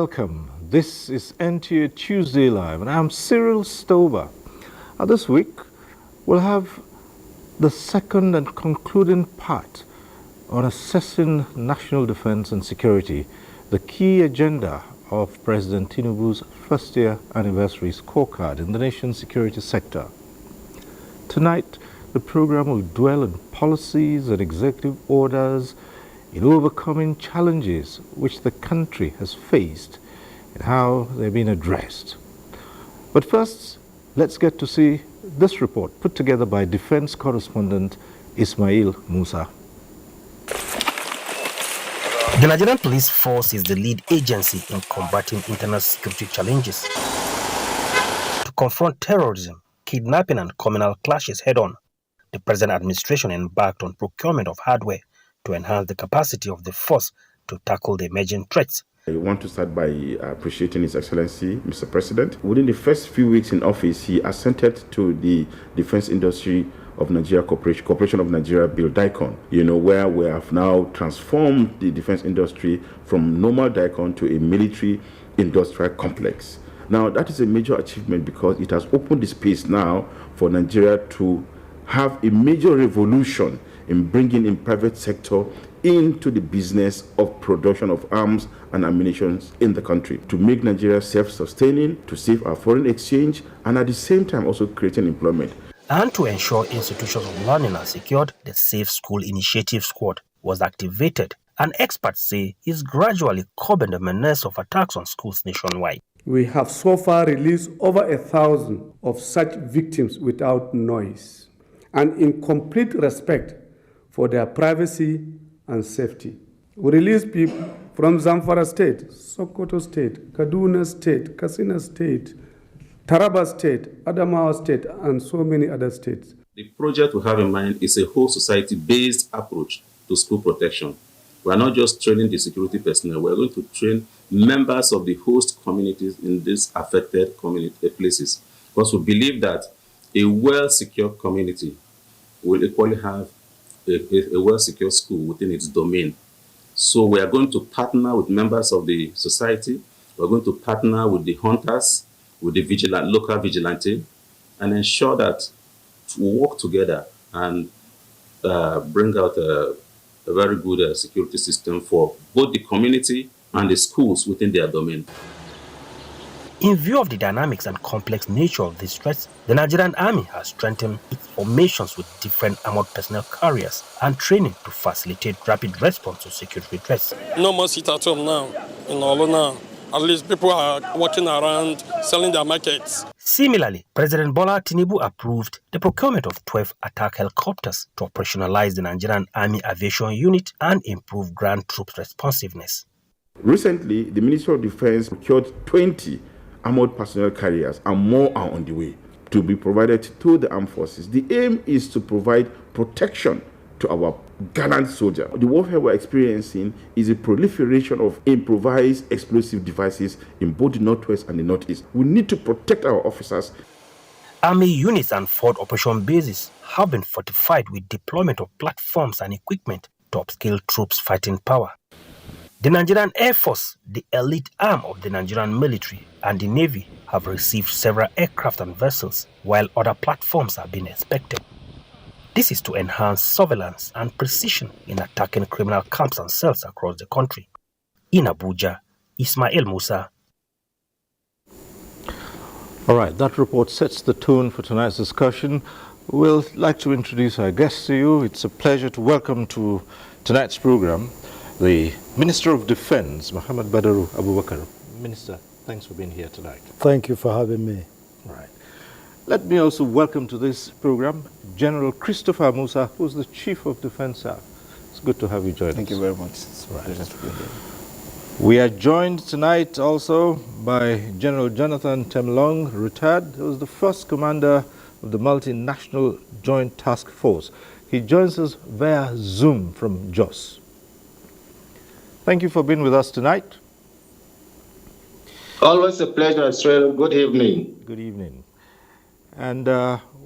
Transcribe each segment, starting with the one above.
welcome. This is NTA Tuesday Live, and I'm Cyril Stover. This week, we'll have the second and concluding part on assessing national defense and security, the key agenda of President Tinubu's first-year anniversary scorecard in the nation's security sector. Tonight, the program will dwell on policies and executive orders in overcoming challenges which the country has faced and how they've been addressed. But first, let's get to see this report put together by defense correspondent Ismail Musa. The Nigerian Police Force is the lead agency in combating internal security challenges. To confront terrorism, kidnapping and communal clashes head-on, the present administration embarked on procurement of hardware to enhance the capacity of the force to tackle the emerging threats. I want to start by appreciating His Excellency, Mr. President. Within the first few weeks in office, he assented to the Defense Industry of Nigeria Corporation of Nigeria Bill DICON, where we have now transformed the defense industry from normal DICON to a military industrial complex. Now, that is a major achievement because it has opened the space now for Nigeria to have a major revolution in bringing in private sector into the business of production of arms and ammunition in the country, to make Nigeria self-sustaining, to save our foreign exchange, and at the same time also creating employment. And to ensure institutions of learning are secured, the Safe School Initiative Squad was activated, and experts say is gradually curbing the menace of attacks on schools nationwide. We have so far released over 1,000 of such victims without noise and in complete respect for their privacy and safety. We release people from Zamfara State, Sokoto State, Kaduna State, Katsina State, Taraba State, Adamawa State, and so many other states. The project we have in mind is a whole society-based approach to school protection. We are not just training the security personnel, we are going to train members of the host communities in these affected community places. Because we believe that a well-secured community will equally have a well-secured school within its domain. So we are going to partner with members of the society, we are going to partner with the hunters, with the local vigilante, and ensure that we work together and bring out a very good security system for both the community and the schools within their domain. In view of the dynamics and complex nature of these threats, the Nigerian Army has strengthened its formations with different armored personnel carriers and training to facilitate rapid response to security threats. No more sit at home now, in Olo now. At least people are walking around selling their markets. Similarly, President Bola Tinubu approved the procurement of 12 attack helicopters to operationalize the Nigerian Army Aviation Unit and improve ground troops responsiveness. Recently, the Ministry of Defense procured 20 armored personnel carriers, and more are on the way to be provided to the armed forces. The aim is to provide protection to our gallant soldier. The warfare we're experiencing is a proliferation of improvised explosive devices in both the Northwest and the Northeast. We need to protect our officers. Army units and forward operation bases have been fortified with deployment of platforms and equipment to upscale troops' fighting power. The Nigerian Air Force, the elite arm of the Nigerian military, and the Navy have received several aircraft and vessels, while other platforms have been expected. This is to enhance surveillance and precision in attacking criminal camps and cells across the country. In Abuja, Ismail Musa. All right, that report sets the tone for tonight's discussion. We'll like to introduce our guests to you. It's a pleasure to welcome to tonight's program the Minister of Defense, Muhammad Badaru Abubakar. Minister, thanks for being here tonight. Thank you for having me. All right. Let me also welcome to this program General Christopher Musa, who's the Chief of Defense Staff. It's good to have you join us. Thank you very much. It's a pleasure to be here. We are joined tonight also by General Jonathan Temlong, retired, who was the first commander of the Multinational Joint Task Force. He joins us via Zoom from Jos. Thank you for being with us tonight. Always a pleasure, Israel. Good evening. Good evening. And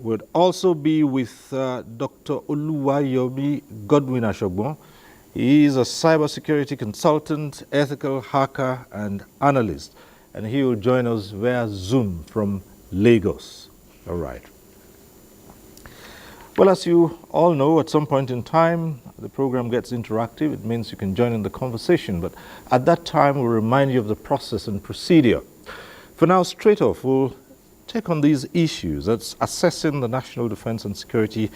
we'll also be with Dr. Oluwayomi Godwin Ashogbon. He is a cybersecurity consultant, ethical hacker, and analyst, and he will join us via Zoom from Lagos. All right. Well, as you all know, at some point in time, the program gets interactive. It means you can join in the conversation, but at that time, we'll remind you of the process and procedure. For now, straight off, we'll take on these issues. That's assessing the national defense and security,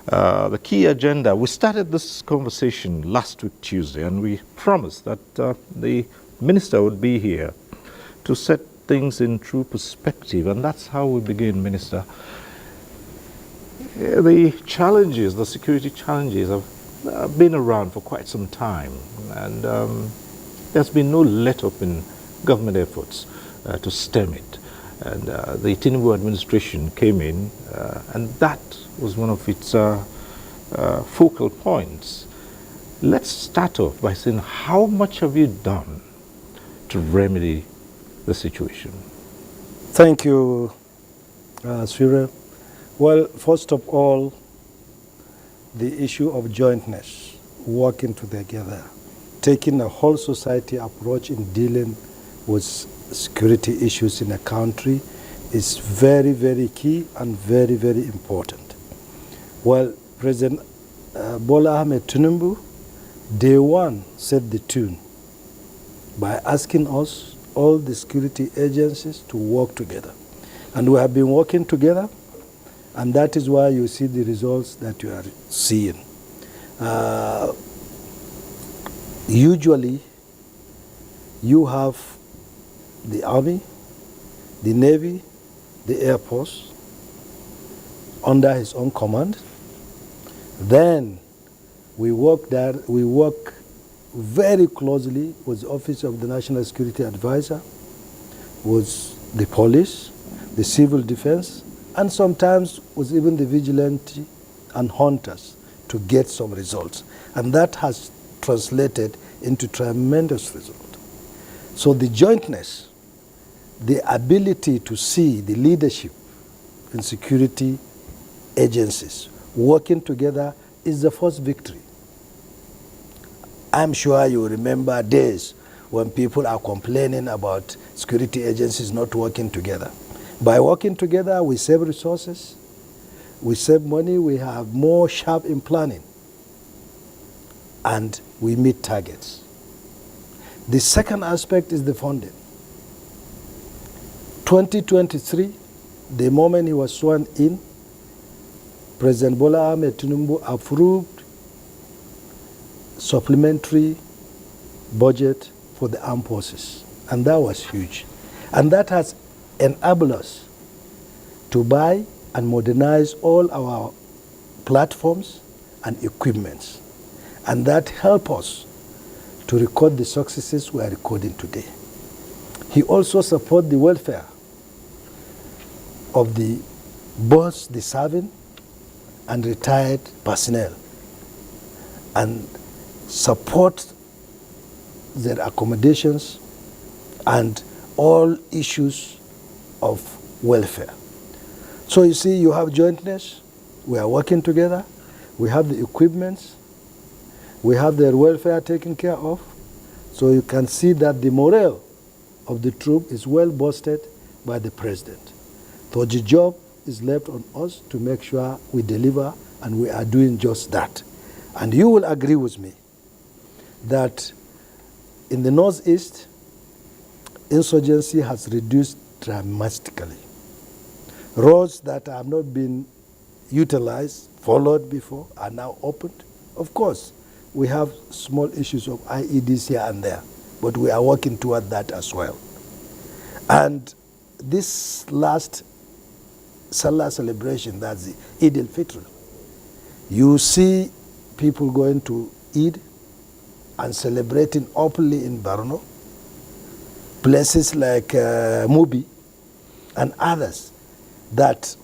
the key agenda. We started this conversation last week, Tuesday, and we promised that the minister would be here to set things in true perspective, and that's how we begin, Minister. The challenges, the security challenges, have been around for quite some time, and there's been no let-up in government efforts to stem it. And the Tinubu administration came in, and that was one of its focal points. Let's start off by saying, how much have you done to remedy the situation? Thank you, Cyril. Well, first of all, the issue of jointness, working together, taking a whole society approach in dealing with security issues in a country is very, very key and very, very important. Well, President Bola Ahmed Tinubu, day one, set the tune by asking us, all the security agencies, to work together. And we have been working together, and that is why you see the results that you are seeing. Usually, you have the Army, the Navy, the Air Force under his own command. Then we work very closely with the Office of the National Security Advisor, with the police, the civil defense, and sometimes with even the vigilante and hunters to get some results. And that has translated into tremendous results. So the jointness, the ability to see the leadership in security agencies working together is the first victory. I'm sure you remember days when people are complaining about security agencies not working together. By working together, we save resources, we save money, we have more sharp in planning, and we meet targets. The second aspect is the funding. 2023, the moment he was sworn in, President Bola Ahmed Tinubu approved supplementary budget for the armed forces, and that was huge. And that has enabled us to buy and modernize all our platforms and equipments, and that helped us to record the successes we are recording today. He also supports the welfare of both the serving and retired personnel, and support their accommodations and all issues of welfare. So you see, you have jointness, we are working together, we have the equipments, we have their welfare taken care of, so you can see that the morale of the troop is well boosted by the president. So the job is left on us to make sure we deliver, and we are doing just that. And you will agree with me that in the Northeast, insurgency has reduced dramatically. Roads that have not been utilized, followed before, are now opened. Of course, we have small issues of IEDs here and there, but we are working toward that as well. And this last Salah celebration, that's the Eid al-Fitr, you see people going to Eid and celebrating openly in Borno, places like Mubi and others that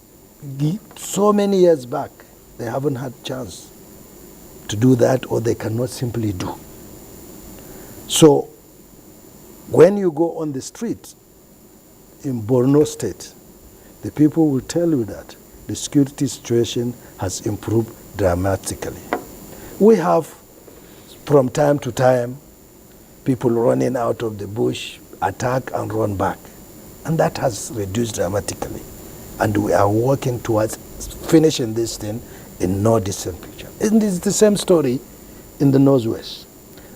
so many years back they haven't had chance to do that, or they cannot simply do. So when you go on the street in Borno State, the people will tell you that the security situation has improved dramatically. We have from time to time, people running out of the bush, attack and run back. And that has reduced dramatically. And we are working towards finishing this thing in no distant future. And it's the same story in the Northwest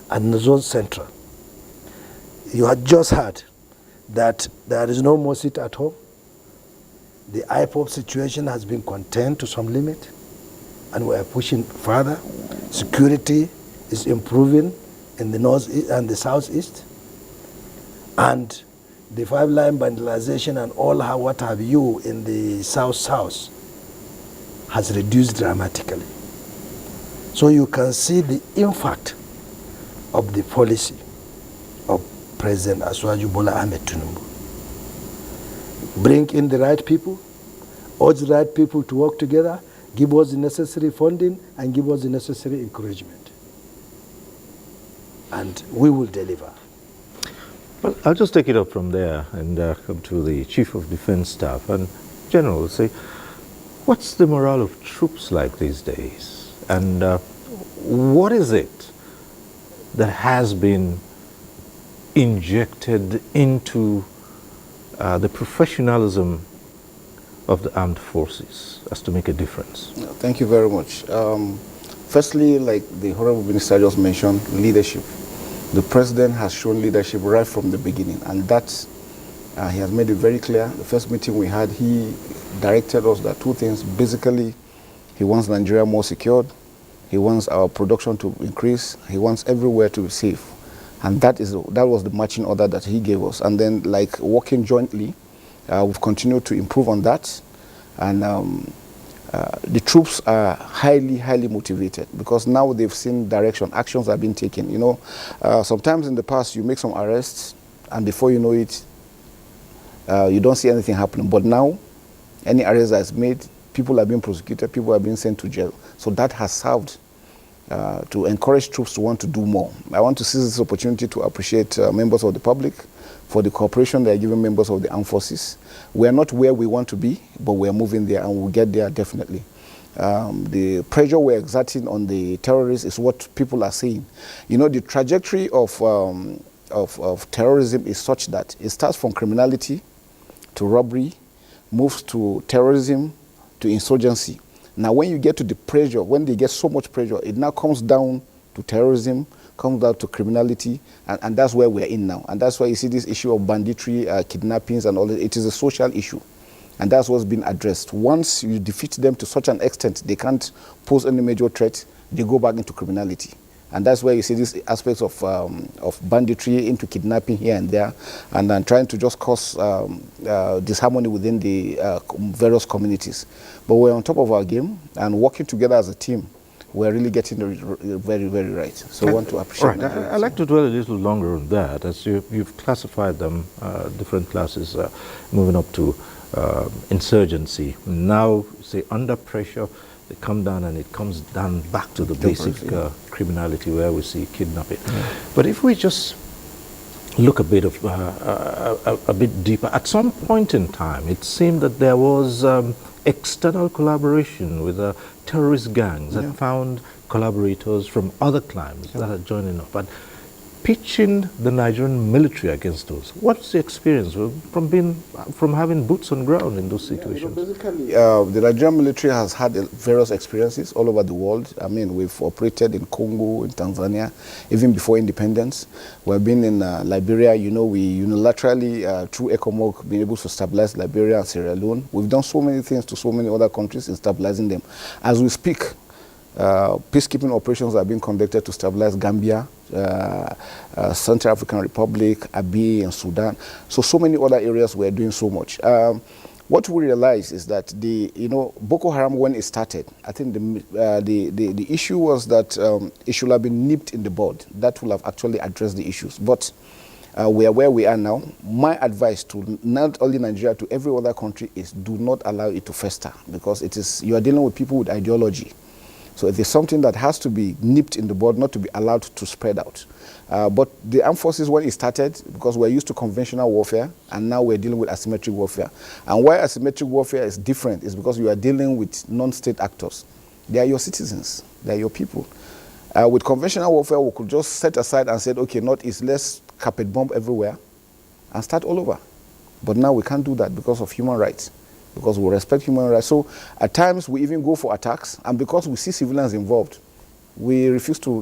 and the Zone Central. You had just heard that there is no more seat at home. The IPOP situation has been contained to some limit, and we are pushing further. Security is improving in the north and the southeast, and the five-line vandalization and all what have you in the south has reduced dramatically. So you can see the impact of the policy of President Asiwaju Bola Ahmed Tinubu. Bring in the right people, urge the right people to work together, give us the necessary funding, and give us the necessary encouragement. And we will deliver. Well, I'll just take it up from there and come to the Chief of Defense Staff. And General, say, what's the morale of troops like these days? And what is it that has been injected into the professionalism of the armed forces as to make a difference? Thank you very much. Firstly, like the Honorable Minister just mentioned, leadership. The President has shown leadership right from the beginning, and that he has made it very clear. The first meeting we had, he directed us that two things. Basically, he wants Nigeria more secured. He wants our production to increase. He wants everywhere to be safe. And that was the marching order that he gave us. And then, like, working jointly, we've continued to improve on that. And the troops are highly, highly motivated because now they've seen direction, actions are being taken. You know, sometimes in the past you make some arrests and before you know it, you don't see anything happening. But now, any arrest that's made, people are being prosecuted, people are being sent to jail. So that has served to encourage troops to want to do more. I want to seize this opportunity to appreciate members of the public for the cooperation they are giving members of the armed forces. We are not where we want to be, but we are moving there and we'll get there definitely. The pressure we're exerting on the terrorists is what people are saying. You know, the trajectory of terrorism is such that it starts from criminality to robbery, moves to terrorism to insurgency. Now, when you get to the pressure, when they get so much pressure, it now comes down to terrorism, comes down to criminality, and that's where we're in now. And that's why you see this issue of banditry, kidnappings and all that. It is a social issue. And that's what's been addressed. Once you defeat them to such an extent, they can't pose any major threat, they go back into criminality. And that's where you see these aspects of banditry into kidnapping here and there, and then trying to just cause disharmony within the various communities. But we're on top of our game and working together as a team. We're really getting it very, very right. So I want to appreciate that. I'd like to dwell a little longer on that, as you've classified them, different classes, moving up to insurgency. Now, say, under pressure, they come down and it comes down back to the basic criminality where we see kidnapping. But if we just look a bit deeper, at some point in time, it seemed that there was external collaboration with terrorist gangs that found collaborators from other clans that are joining up. And pitching the Nigerian military against those. What's the experience from having boots on ground in those situations? Basically, the Nigerian military has had various experiences all over the world. I mean, we've operated in Congo, in Tanzania, even before independence. We've been in Liberia. You know, we unilaterally, through ECOMOG, been able to stabilize Liberia and Sierra Leone. We've done so many things to so many other countries in stabilizing them. As we speak, peacekeeping operations are being conducted to stabilize Gambia, Central African Republic, Abyei, and Sudan. So many other areas we're doing so much. What we realize is that Boko Haram, when it started, I think the issue was that it should have been nipped in the bud. That will have actually addressed the issues. But we are where we are now. My advice to not only Nigeria, to every other country is do not allow it to fester, because you are dealing with people with ideology. So it is something that has to be nipped in the bud, not to be allowed to spread out. But the armed forces, when it started, because we're used to conventional warfare, and now we're dealing with asymmetric warfare. And why asymmetric warfare is different is because you are dealing with non-state actors. They are your citizens. They are your people. With conventional warfare, we could just set aside and say, okay, Northeast, let's carpet bomb everywhere and start all over. But now we can't do that because of human rights, because we respect human rights. So at times we even go for attacks, and because we see civilians involved, we refuse to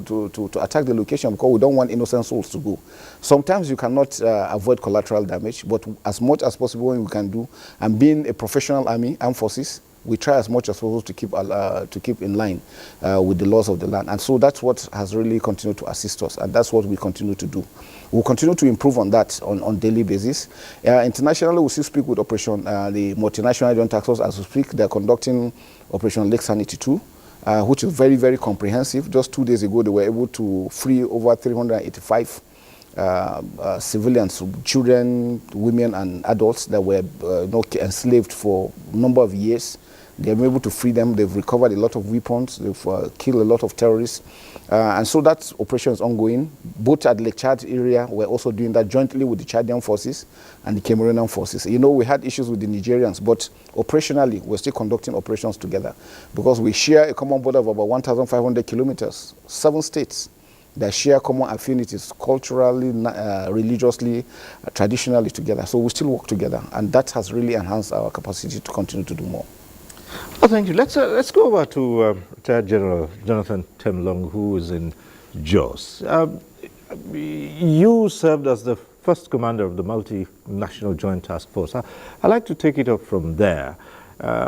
attack the location because we don't want innocent souls to go. Sometimes you cannot avoid collateral damage, but as much as possible when we can do, and being a professional armed forces, we try as much as possible to keep in line with the laws of the land. And so that's what has really continued to assist us, and that's what we continue to do. We'll continue to improve on that on daily basis. Internationally, we still speak with Operation, the multinational joint task force as we speak. They're conducting Operation Lake Sanity 2. Which is very, very comprehensive. Just 2 days ago, they were able to free over 385 civilians, children, women, and adults that were enslaved for a number of years. They were able to free them. They've recovered a lot of weapons. They've killed a lot of terrorists. And so that operation is ongoing. Both at Lake Chad area, we're also doing that jointly with the Chadian forces and the Cameroonian forces. You know, we had issues with the Nigerians, but operationally, we're still conducting operations together because we share a common border of about 1,500 kilometers, 7 states that share common affinities culturally, religiously, traditionally together. So we still work together, and that has really enhanced our capacity to continue to do more. Well, thank you. Let's go over to retired General Jonathan Temlong, who is in Jos. You served as the first commander of the multinational joint task force. I'd like to take it up from there.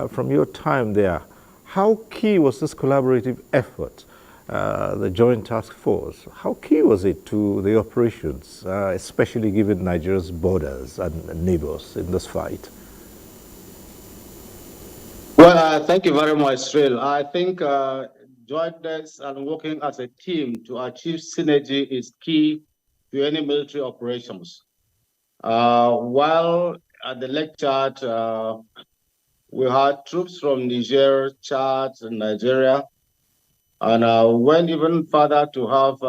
From your time there, how key was this collaborative effort, the joint task force? How key was it to the operations, especially given Nigeria's borders and neighbors in this fight? Well, thank you very much, Sril. I think jointness and working as a team to achieve synergy is key to any military operations. While at the Lake Chad, we had troops from Niger, Chad, and Nigeria, and went even further to have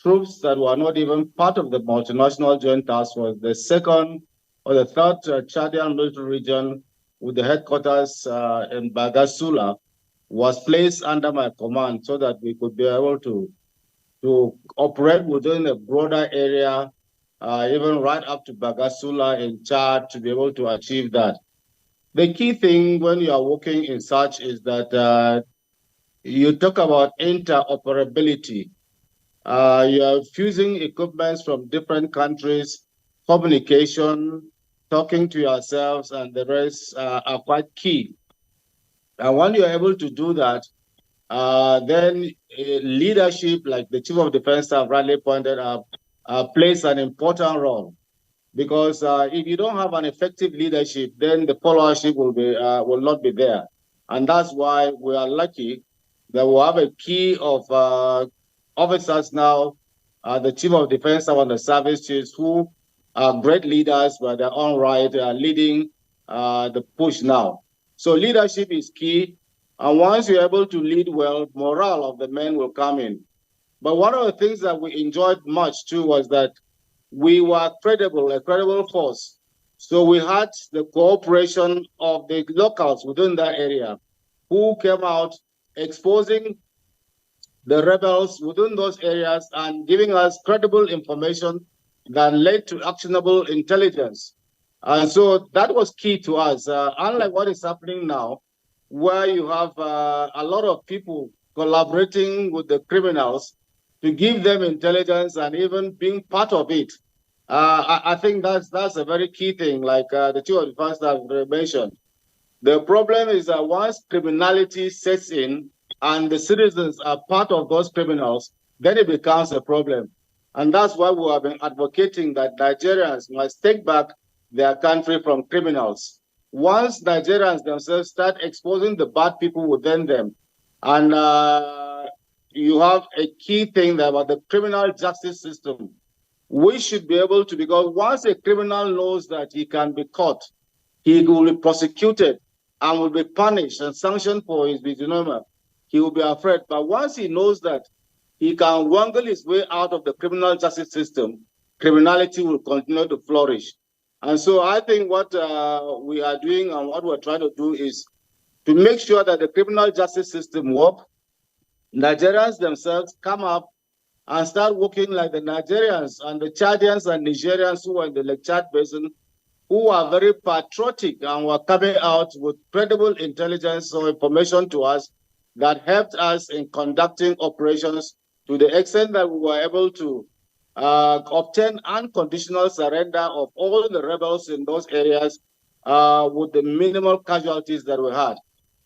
troops that were not even part of the multinational joint task force. The second or the third Chadian military region with the headquarters in Bagasula was placed under my command so that we could be able to operate within a broader area, even right up to Bagasula in Chad, to be able to achieve that. The key thing when you are working in such is that you talk about interoperability. You are fusing equipments from different countries, communication, talking to yourselves, and the rest are quite key. And when you're able to do that, then leadership, like the Chief of Defense Staff rightly pointed out, plays an important role. Because if you don't have an effective leadership, then the followership will not be there. And that's why we are lucky that we have a key of officers now, the Chief of Defense Staff and the service chiefs, who are great leaders by their own right, leading the push now. So leadership is key. And once you're able to lead well, morale of the men will come in. But one of the things that we enjoyed much too was that we were credible, a credible force. So we had the cooperation of the locals within that area who came out exposing the rebels within those areas and giving us credible information that led to actionable intelligence. And so that was key to us. Unlike what is happening now, where you have a lot of people collaborating with the criminals to give them intelligence and even being part of it. I think that's a very key thing, like the Chief of Defense Staff mentioned. The problem is that once criminality sets in and the citizens are part of those criminals, then it becomes a problem. And that's why we have been advocating that Nigerians must take back their country from criminals. Once Nigerians themselves start exposing the bad people within them, and you have a key thing there about the criminal justice system, we should be able to, because once a criminal knows that he can be caught, he will be prosecuted and will be punished and sanctioned for his misdemeanor, he will be afraid. But once he knows that he can wangle his way out of the criminal justice system, criminality will continue to flourish. And so I think what we are doing and what we're trying to do is to make sure that the criminal justice system works, Nigerians themselves come up and start working like the Nigerians and the Chadians and Nigerians who are in the Lake Chad Basin, who are very patriotic and were coming out with credible intelligence or information to us that helped us in conducting operations to the extent that we were able to obtain unconditional surrender of all the rebels in those areas with the minimal casualties that we had.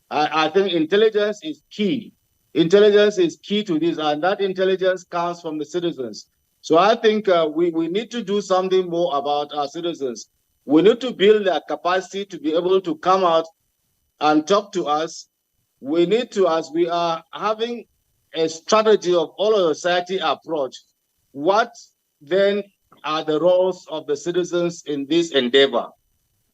I think intelligence is key. Intelligence is key to this, and that intelligence comes from the citizens. So I think we need to do something more about our citizens. We need to build their capacity to be able to come out and talk to us. We need to, as we are having a strategy of all of society approach, what then are the roles of the citizens in this endeavor?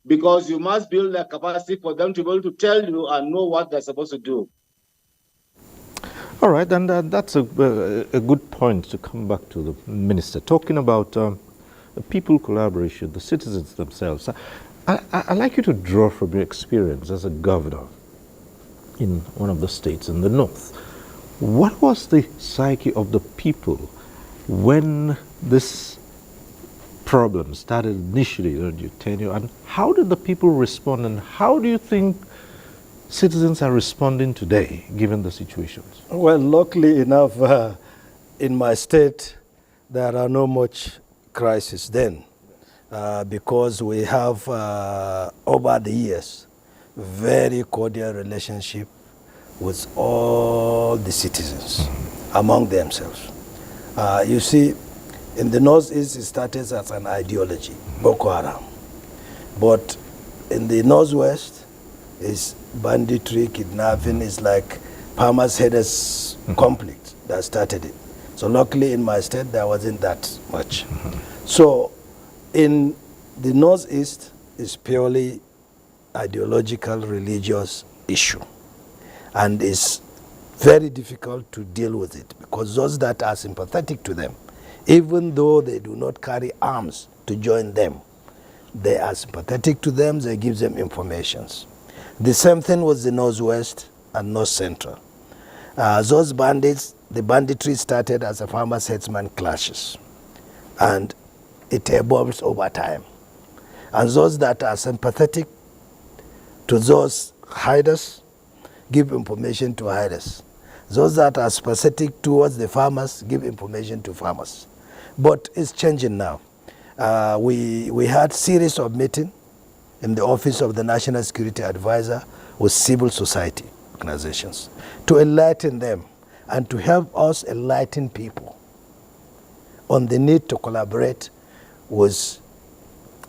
Because you must build their capacity for them to be able to tell you and know what they're supposed to do. All right, and that's a good point to come back to the minister. Talking about people collaboration, the citizens themselves. I'd like you to draw from your experience as a governor in one of the states in the north. What was the psyche of the people when this problem started initially during your tenure, and how did the people respond, and how do you think citizens are responding today, given the situations? Well, luckily enough, in my state, there are no much crisis then, because we have, over the years, very cordial relationship with all the citizens among themselves. You see, in the Northeast, it started as an ideology, Boko Haram. But in the Northwest, it's banditry, kidnapping, it's like farmers' headers conflict that started it. So luckily in my state, there wasn't that much. So in the Northeast, it's purely ideological, religious issue. And it's very difficult to deal with it because those that are sympathetic to them, even though they do not carry arms to join them, they are sympathetic to them, they give them informations. The same thing with the Northwest and North Central. Those bandits, the banditry started as a farmers' headsman clashes, and it evolves over time. And those that are sympathetic to those hiders give information to hiders. Those that are sympathetic towards the farmers give information to farmers. But it's changing now. We had series of meetings in the Office of the National Security Advisor with civil society organizations to enlighten them and to help us enlighten people on the need to collaborate with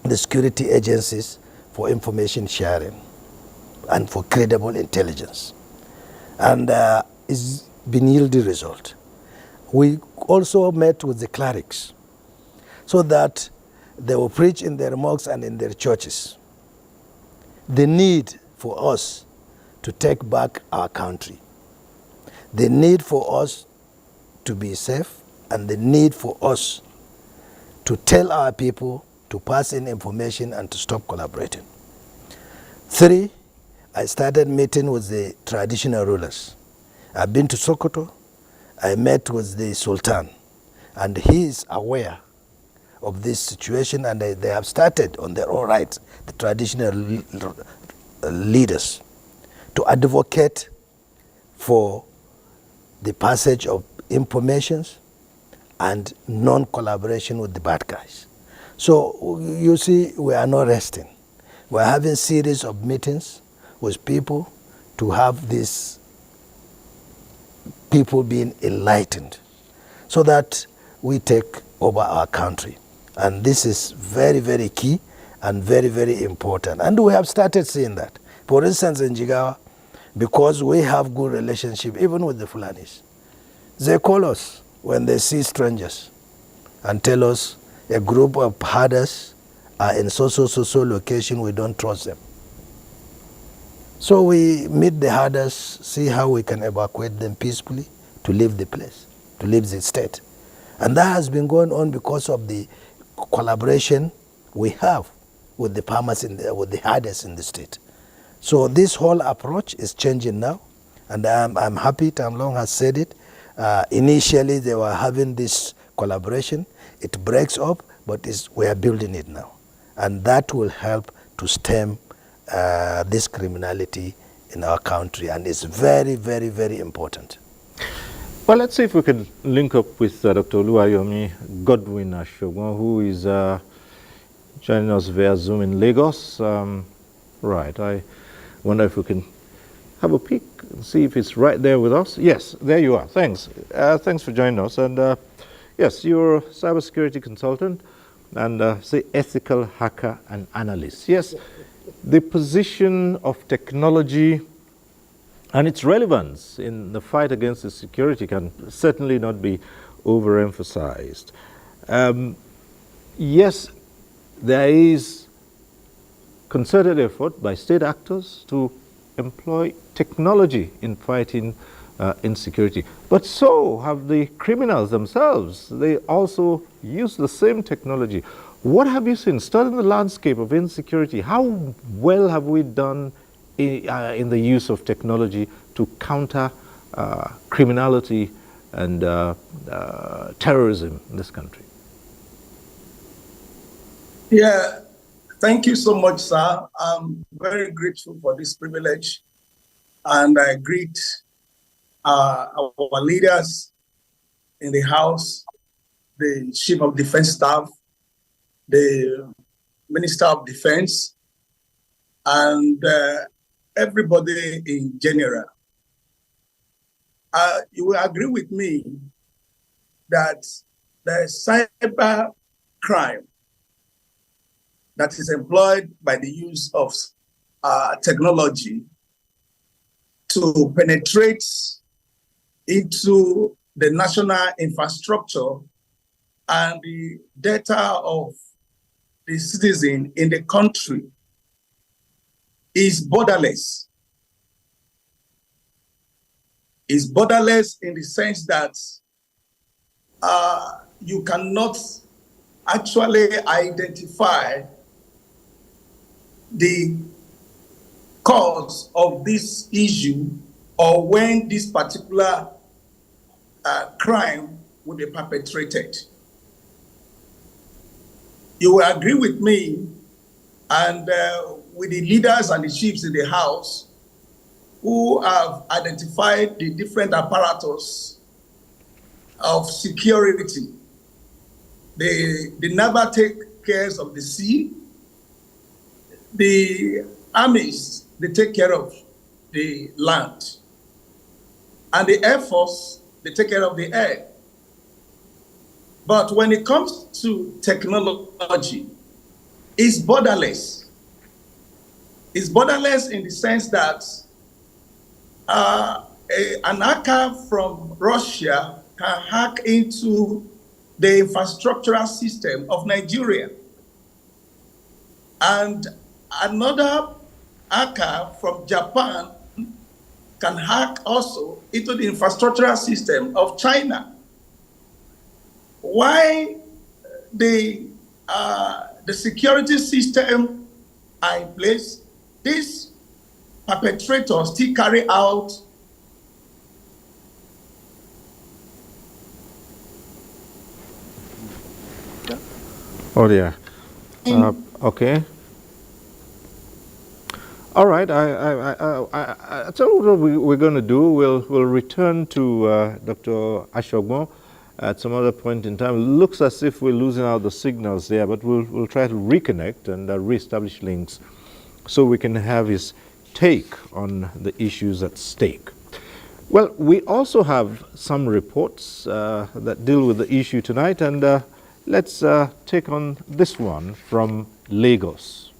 the security agencies for information sharing and for credible intelligence. And it's been yielding result. We also met with the clerics so that they will preach in their mosques and in their churches the need for us to take back our country, the need for us to be safe, and the need for us to tell our people to pass in information and to stop collaborating. 3, I started meeting with the traditional rulers. I've been to Sokoto, I met with the Sultan, and he is aware of this situation, and they have started on their own right, the traditional leaders, to advocate for the passage of informations and non-collaboration with the bad guys. So you see, we are not resting. We are having series of meetings with people to have these people being enlightened so that we take over our country. And this is very, very key and very, very important. And we have started seeing that. For instance, in Jigawa, because we have good relationship even with the Fulanis, they call us when they see strangers and tell us a group of herders are in so location, we don't trust them. So we meet the herders, see how we can evacuate them peacefully to leave the place, to leave the state. And that has been going on because of the collaboration we have with the farmers, with the herders in the state. So this whole approach is changing now, And I'm happy Tam Long has said it. Initially, they were having this collaboration. It breaks up, but we are building it now. And that will help to stem this criminality in our country. And it's very, very, very important. Well, let's see if we can link up with Dr. Oluwayomi Godwin Ashogun, who is joining us via Zoom in Lagos. Right, I wonder if we can have a peek and see if it's right there with us. Yes, there you are. Thanks. Thanks for joining us. And yes, you're a cybersecurity consultant and say ethical hacker and analyst. Yes, the position of technology and its relevance in the fight against insecurity can certainly not be overemphasized. Yes, there is concerted effort by state actors to employ technology in fighting insecurity. But so have the criminals themselves. They also use the same technology. What have you seen? Studying the landscape of insecurity, how well have we done in the use of technology to counter criminality and terrorism in this country? Yeah, thank you so much, sir. I'm very grateful for this privilege, and I greet our leaders in the House, the Chief of Defense Staff, the Minister of Defense, and everybody in general. You will agree with me that the cyber crime that is employed by the use of technology to penetrate into the national infrastructure and the data of the citizen in the country is borderless. Is borderless in the sense that you cannot actually identify the cause of this issue or when this particular crime will be perpetrated. You will agree with me and with the leaders and the chiefs in the House who have identified the different apparatus of security. They never take care of the sea. The armies, they take care of the land. And the Air Force, they take care of the air. But when it comes to technology, it's borderless. It's borderless in the sense that an hacker from Russia can hack into the infrastructural system of Nigeria. And another hacker from Japan can hack also into the infrastructural system of China. Why the security system are in place, these perpetrators still carry out Oh dear. Okay. All right. I tell you what we're going to do. We'll return to Dr. Ashogun at some other point in time. It looks as if we're losing out the signals there, but we'll try to reconnect and reestablish links so we can have his take on the issues at stake. Well, we also have some reports that deal with the issue tonight, and let's take on this one from Lagos.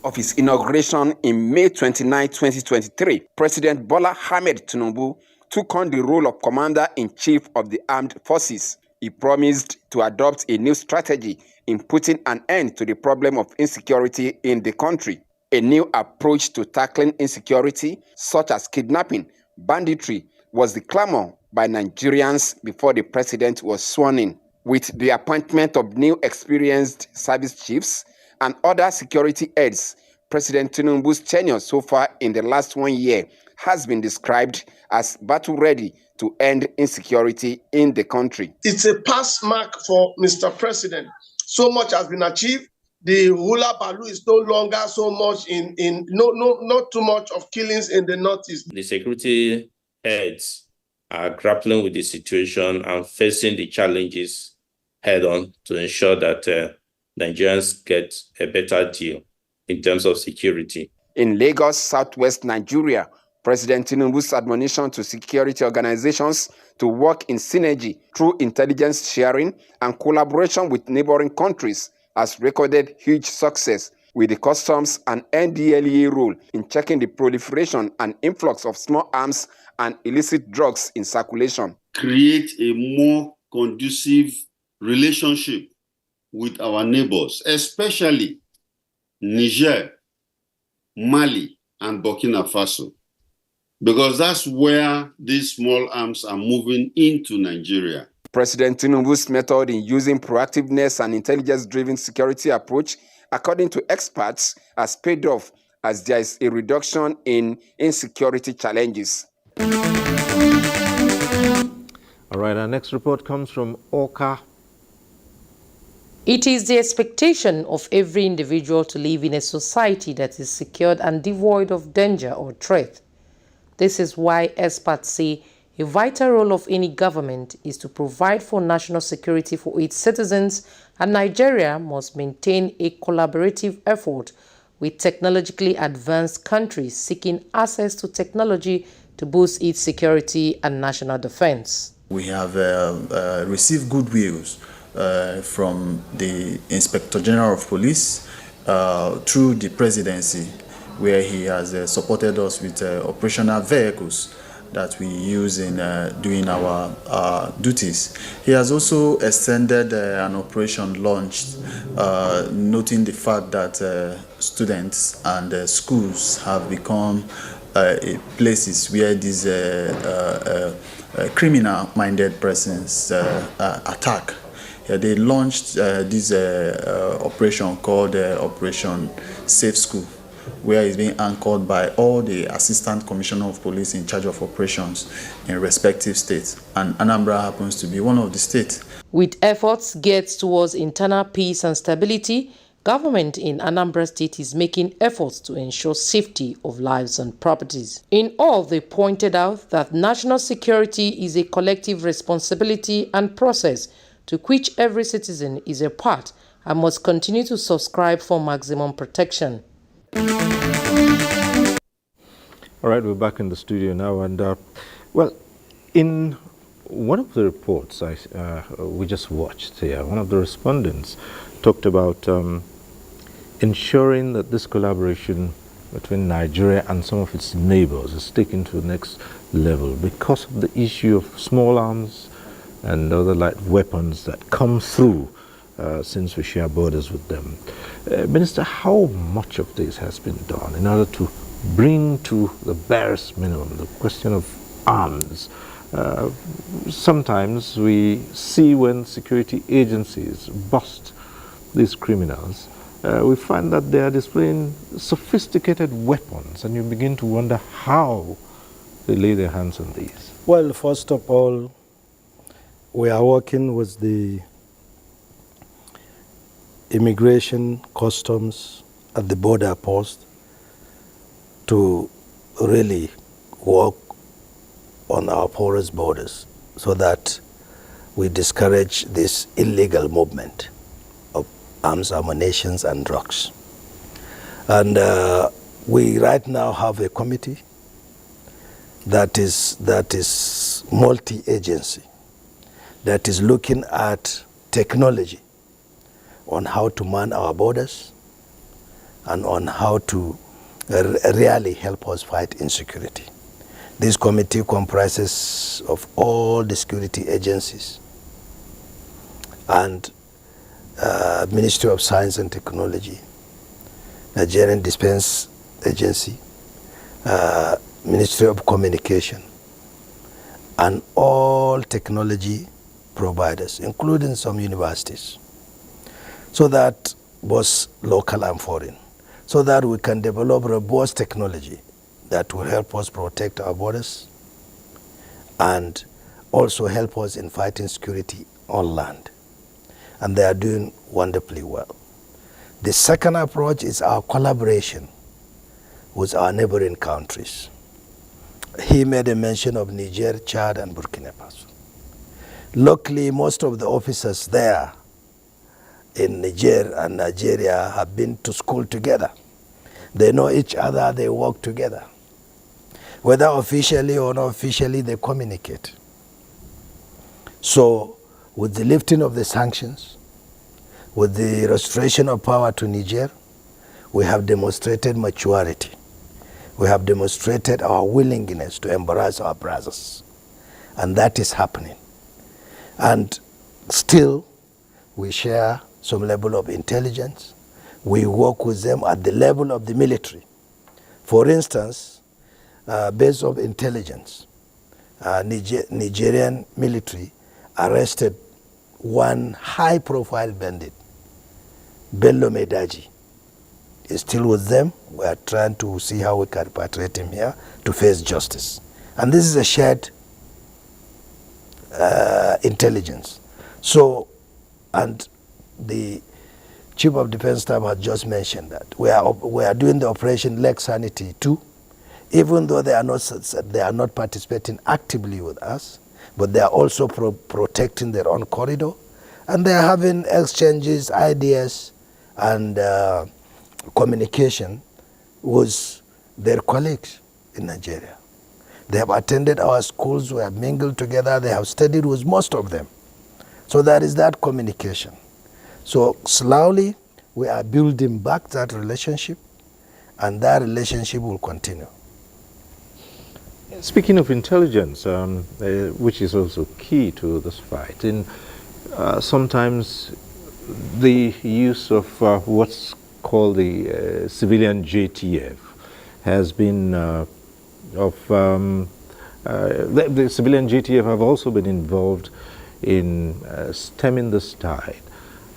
Of his inauguration in May 29, 2023, President Bola Ahmed Tinubu took on the role of Commander-in-Chief of the Armed Forces. He promised to adopt a new strategy in putting an end to the problem of insecurity in the country. A new approach to tackling insecurity, such as kidnapping, banditry, was the clamor by Nigerians before the president was sworn in. With the appointment of new experienced service chiefs and other security heads, President Tinubu's tenure so far in the last 1 year has been described as battle-ready to end insecurity in the country. It's a pass mark for Mr. President. So much has been achieved. The hula baloo is no longer so much not too much of killings in the Northeast. The security heads are grappling with the situation and facing the challenges head on to ensure that Nigerians get a better deal in terms of security. In Lagos, southwest Nigeria, President Tinubu's admonition to security organizations to work in synergy through intelligence sharing and collaboration with neighboring countries has recorded huge success, with the customs and NDLEA role in checking the proliferation and influx of small arms and illicit drugs in circulation. Create a more conducive relationship with our neighbors, especially Niger, Mali, and Burkina Faso, because that's where these small arms are moving into Nigeria. President Tinubu's method in using proactiveness and intelligence-driven security approach, according to experts, has paid off as there is a reduction in insecurity challenges. All right, our next report comes from Oka. It is the expectation of every individual to live in a society that is secured and devoid of danger or threat. This is why experts say a vital role of any government is to provide for national security for its citizens, and Nigeria must maintain a collaborative effort with technologically advanced countries seeking access to technology to boost its security and national defense. We have received goodwills from the Inspector General of Police through the presidency, where he has supported us with operational vehicles that we use in doing our duties. He has also extended an operation launched, noting the fact that students and schools have become places where these criminal-minded persons attack. They launched this operation called Operation Safe School, where it's being anchored by all the Assistant Commissioner of Police in charge of operations in respective states, and Anambra happens to be one of the states. With efforts geared towards internal peace and stability, government in Anambra State is making efforts to ensure safety of lives and properties. In all, they pointed out that national security is a collective responsibility and process to which every citizen is a part and must continue to subscribe for maximum protection. All right, we're back in the studio now, and well, in one of the reports we just watched here, one of the respondents talked about ensuring that this collaboration between Nigeria and some of its neighbors is taken to the next level because of the issue of small arms and other light weapons that come through since we share borders with them. Minister, how much of this has been done in order to bring to the barest minimum the question of arms? Sometimes we see when security agencies bust these criminals, we find that they are displaying sophisticated weapons, and you begin to wonder how they lay their hands on these. Well, first of all, we are working with the immigration, customs at the border post to really work on our porous borders so that we discourage this illegal movement of arms, ammunition, and drugs. And we right now have a committee that is multi-agency, that is looking at technology on how to man our borders and on how to really help us fight insecurity. This committee comprises of all the security agencies and Ministry of Science and Technology, Nigerian Defense Agency, Ministry of Communication, and all technology providers, including some universities, so that both local and foreign, so that we can develop robust technology that will help us protect our borders and also help us in fighting security on land. And they are doing wonderfully well. The second approach is our collaboration with our neighboring countries. He made a mention of Niger, Chad, and Burkina Faso. Luckily, most of the officers there in Niger and Nigeria have been to school together. They know each other, they work together. Whether officially or not officially, they communicate. So, with the lifting of the sanctions, with the restoration of power to Niger, we have demonstrated maturity. We have demonstrated our willingness to embrace our brothers. And that is happening. And still, we share some level of intelligence. We work with them at the level of the military. For instance, based on intelligence, Nigerian military arrested one high-profile bandit, Bello Medaji. Is still with them. We are trying to see how we can repatriate him here to face justice. And this is a shared intelligence. So, and the Chief of Defense Staff has just mentioned that we are doing the Operation Lake Sanity too, even though they are not participating actively with us, but they are also protecting their own corridor, and they are having exchanges, ideas, and communication with their colleagues in Nigeria. They have attended our schools, we have mingled together, they have studied with most of them. So there is that communication. So slowly we are building back that relationship, and that relationship will continue. Speaking of intelligence, which is also key to this fight, sometimes the use of what's called the civilian JTF has been the civilian JTF have also been involved in stemming this tide.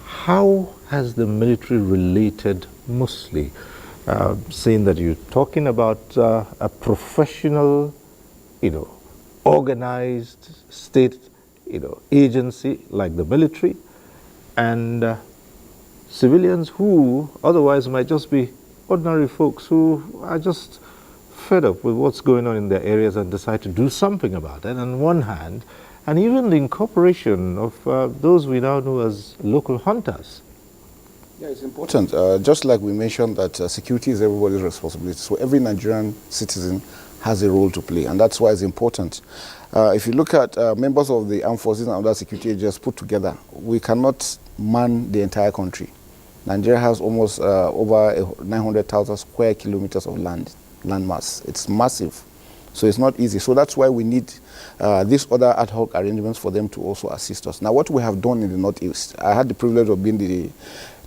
How has the military related mostly, seeing that you're talking about a professional, organized state, agency like the military, and civilians who otherwise might just be ordinary folks who are just fed up with what's going on in their areas and decide to do something about it on one hand, and even the incorporation of those we now know as local hunters. Yeah, it's important. Just like we mentioned that security is everybody's responsibility, so every Nigerian citizen has a role to play, and that's why it's important. If you look at members of the armed forces and other security agencies put together, we cannot man the entire country. Nigeria has almost over 900,000 square kilometers of land mass. It's massive, so it's not easy. So that's why we need these other ad hoc arrangements for them to also assist us. Now, what we have done in the Northeast, I had the privilege of being the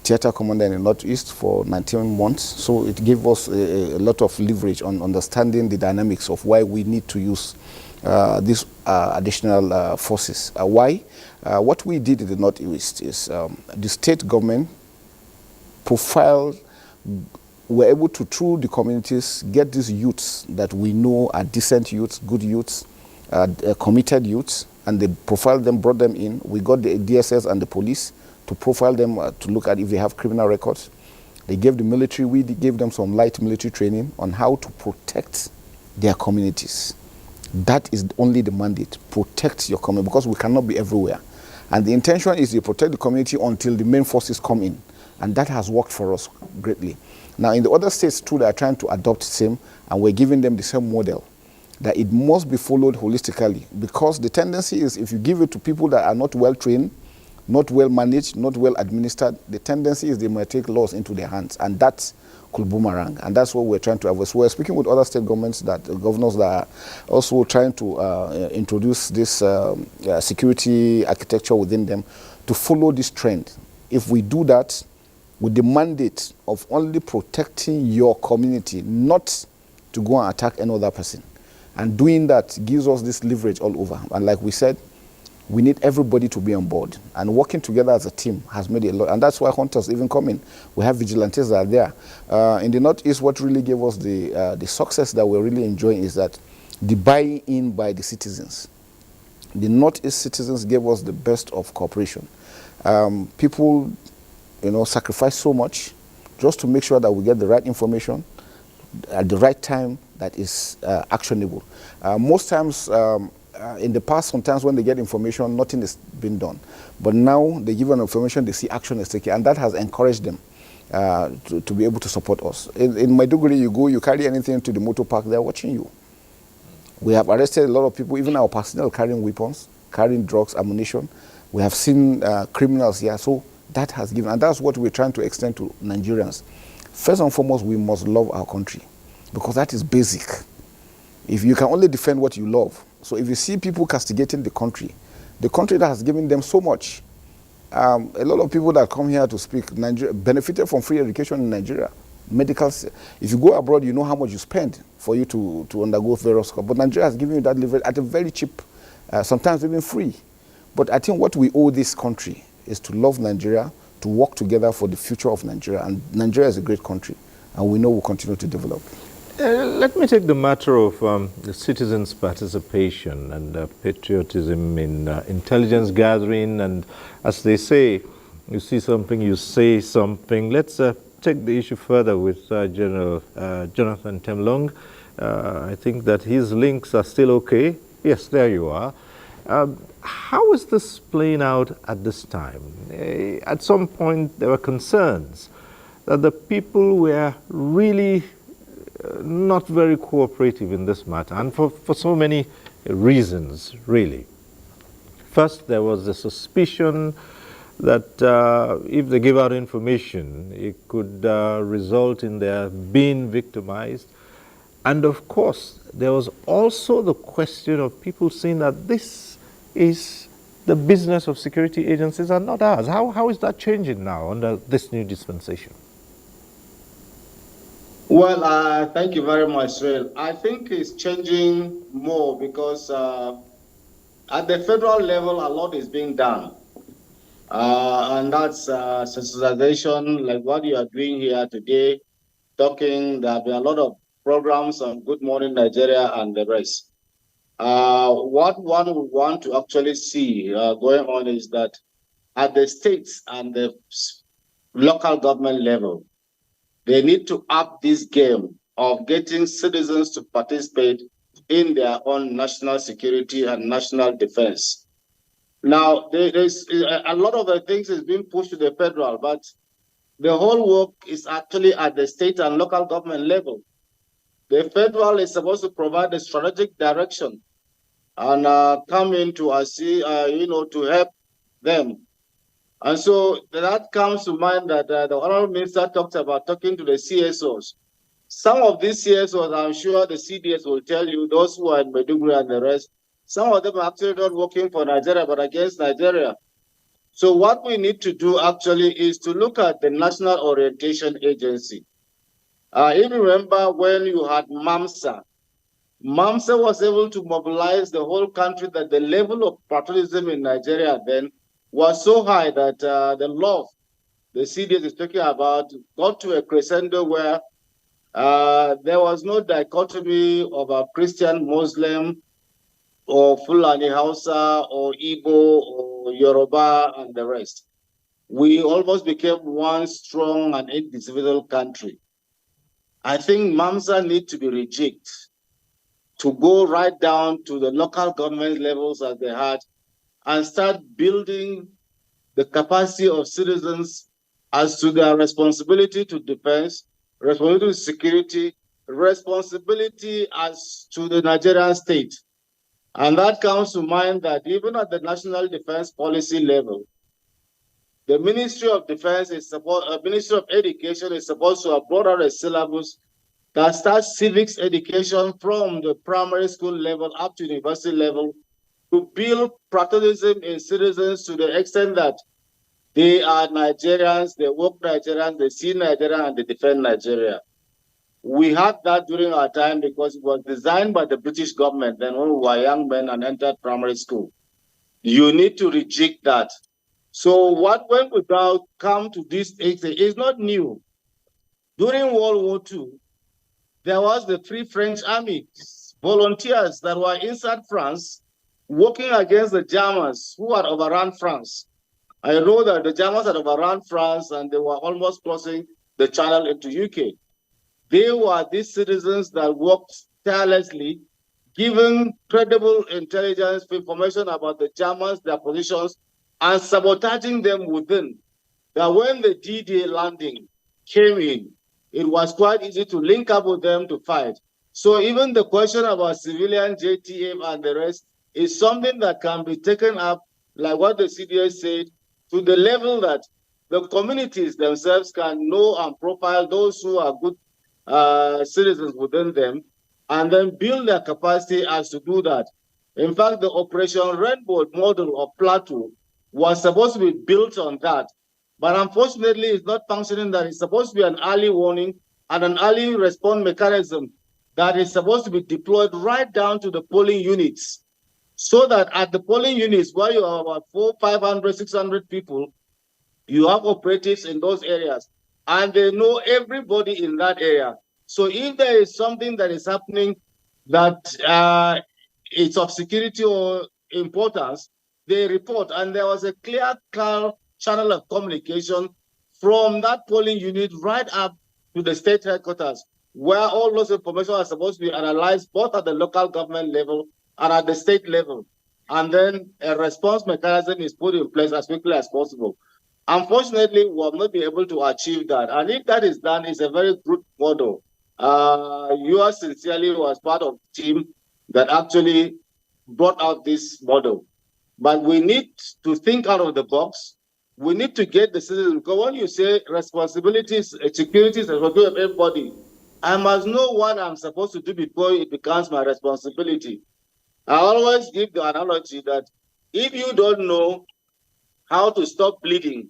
theater commander in the Northeast for 19 months, so it gave us a lot of leverage on understanding the dynamics of why we need to use these additional forces. Why? What we did in the Northeast is the state government profiled, were able to, through the communities, get these youths that we know are decent youths, good youths, committed youths, and they profiled them, brought them in. We got the DSS and the police to profile them, to look at if they have criminal records. They gave the military, we gave them some light military training on how to protect their communities. That is only the mandate, protect your community, because we cannot be everywhere. And the intention is to protect the community until the main forces come in. And that has worked for us greatly. Now, in the other states too, they are trying to adopt the same, and we're giving them the same model, that it must be followed holistically, because the tendency is if you give it to people that are not well trained, not well managed, not well administered, the tendency is they might take laws into their hands, and that could boomerang, and that's what we're trying to avoid. So we're speaking with other state governments, governors that are also trying to introduce this security architecture within them to follow this trend. If we do that, with the mandate of only protecting your community, not to go and attack any other person. And doing that gives us this leverage all over. And like we said, We need everybody to be on board, and working together as a team has made a lot, and that's why hunters even come in. We have vigilantes that are there. In the Northeast, what really gave us the success that we're really enjoying is that the buy-in by the citizens. The Northeast citizens gave us the best of cooperation. People, sacrifice so much just to make sure that we get the right information at the right time that is actionable. Most times, in the past, sometimes when they get information, nothing is being done. But now they give an information, they see action is taken, and that has encouraged them to be able to support us. In Maiduguri, you go, you carry anything to the motor park, they're watching you. We have arrested a lot of people, even our personnel carrying weapons, carrying drugs, ammunition. We have seen criminals here, so that has given, and that's what we're trying to extend to Nigerians. First and foremost, we must love our country, because that is basic. If you can only defend what you love. So if you see people castigating the country that has given them so much, a lot of people that come here to speak, Nigeria benefited from free education in Nigeria. Medical, if you go abroad, you know how much you spend for you to undergo various courses. But Nigeria has given you that level at a very cheap, sometimes even free. But I think what we owe this country is to love Nigeria, to work together for the future of Nigeria. And Nigeria is a great country, and we know we'll continue to develop. Let me take the matter of the citizens' participation and patriotism in intelligence gathering. And as they say, you see something, you say something. Let's take the issue further with General Jonathan Temlong. I think that his links are still okay. Yes, there you are. How is this playing out at this time? At some point, there were concerns that the people were really not very cooperative in this matter, and for so many reasons, really. First, there was the suspicion that if they give out information, it could result in their being victimized. And of course, there was also the question of people saying that this is the business of security agencies and not ours. How is that changing now under this new dispensation? Well, thank you very much, Israel. I think it's changing more because at the federal level, a lot is being done. And that's sensitization, like what you are doing here today, talking. There have been a lot of programs on Good Morning Nigeria and the rest. What one would want to actually see going on is that at the states and the local government level, they need to up this game of getting citizens to participate in their own national security and national defense. Now, there's a lot of the things is being pushed to the federal, but the whole work is actually at the state and local government level. The federal is supposed to provide the strategic direction and come in to to help them. And so that comes to mind that the Honorable Minister talked about talking to the CSOs. Some of these CSOs, I'm sure the CDS will tell you, those who are in Maiduguri and the rest, some of them are actually not working for Nigeria, but against Nigeria. So what we need to do actually is to look at the National Orientation Agency. If you remember when you had MAMSA, MAMSA was able to mobilize the whole country that the level of patriotism in Nigeria then was so high that the love the CDS is talking about got to a crescendo where there was no dichotomy of a Christian, Muslim, or Fulani Hausa, or Igbo, or Yoruba, and the rest. We almost became one strong and indivisible country. I think MAMSA need to be rejigged to go right down to the local government levels as they had and start building the capacity of citizens as to their responsibility to defense, responsibility to security, responsibility as to the Nigerian state. And that comes to mind that even at the national defense policy level, the Ministry of Defense is Ministry of Education is supposed to have brought out a syllabus that starts civics education from the primary school level up to university level to build patriotism in citizens to the extent that they are Nigerians, they work Nigerians, they see Nigeria, and they defend Nigeria. We had that during our time because it was designed by the British government then when we were young men and entered primary school. You need to reject that. So what went without come to this is not new. During World War II, there was the Free French Army, volunteers that were inside France working against the Germans who had overrun France. I know that the Germans had overrun France and they were almost crossing the channel into UK. They were these citizens that worked tirelessly, giving credible intelligence information about the Germans, their positions, and sabotaging them within. That when the D-Day landing came in, it was quite easy to link up with them to fight. So even the question about civilian JTF and the rest is something that can be taken up, like what the CDS said, to the level that the communities themselves can know and profile those who are good citizens within them, and then build their capacity as to do that. In fact, the Operation Rainbow model of Plateau was supposed to be built on that. But unfortunately, it's not functioning. That it's supposed to be an early warning and an early response mechanism that is supposed to be deployed right down to the polling units. So that at the polling units, where you have about 400, 500, 600 people, you have operatives in those areas, and they know everybody in that area. So if there is something that is happening that is of security or importance, they report. And there was a clear channel of communication from that polling unit right up to the state headquarters, where all those information are supposed to be analyzed both at the local government level and at the state level. And then a response mechanism is put in place as quickly as possible. Unfortunately, we will not be able to achieve that. And if that is done, it's a very good model. Yours sincerely was part of the team that actually brought out this model. But we need to think out of the box. We need to get the citizens, because when you say responsibilities, security is responsibility of everybody, I must know what I'm supposed to do before it becomes my responsibility. I always give the analogy that if you don't know how to stop bleeding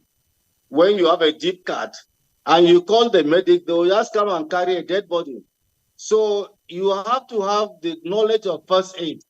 when you have a deep cut and you call the medic, they will just come and carry a dead body. So you have to have the knowledge of first aid.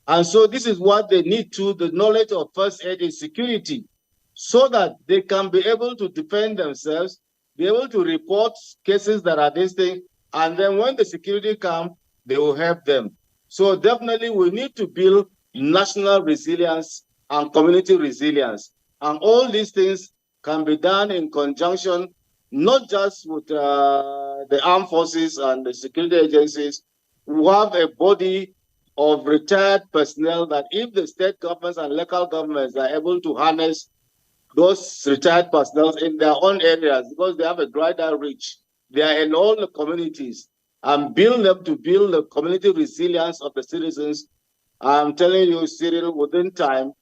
And so this is what they need to, the knowledge of first aid is security, so that they can be able to defend themselves, be able to report cases that are this thing, and then when the security come, they will help them. So definitely we need to build national resilience and community resilience. And all these things can be done in conjunction, not just with the armed forces and the security agencies. We have a body of retired personnel that if the state governments and local governments are able to harness those retired personnel in their own areas, because they have a greater reach, they are in all the communities, and build them to build the community resilience of the citizens. I'm telling you, Cyril, within time,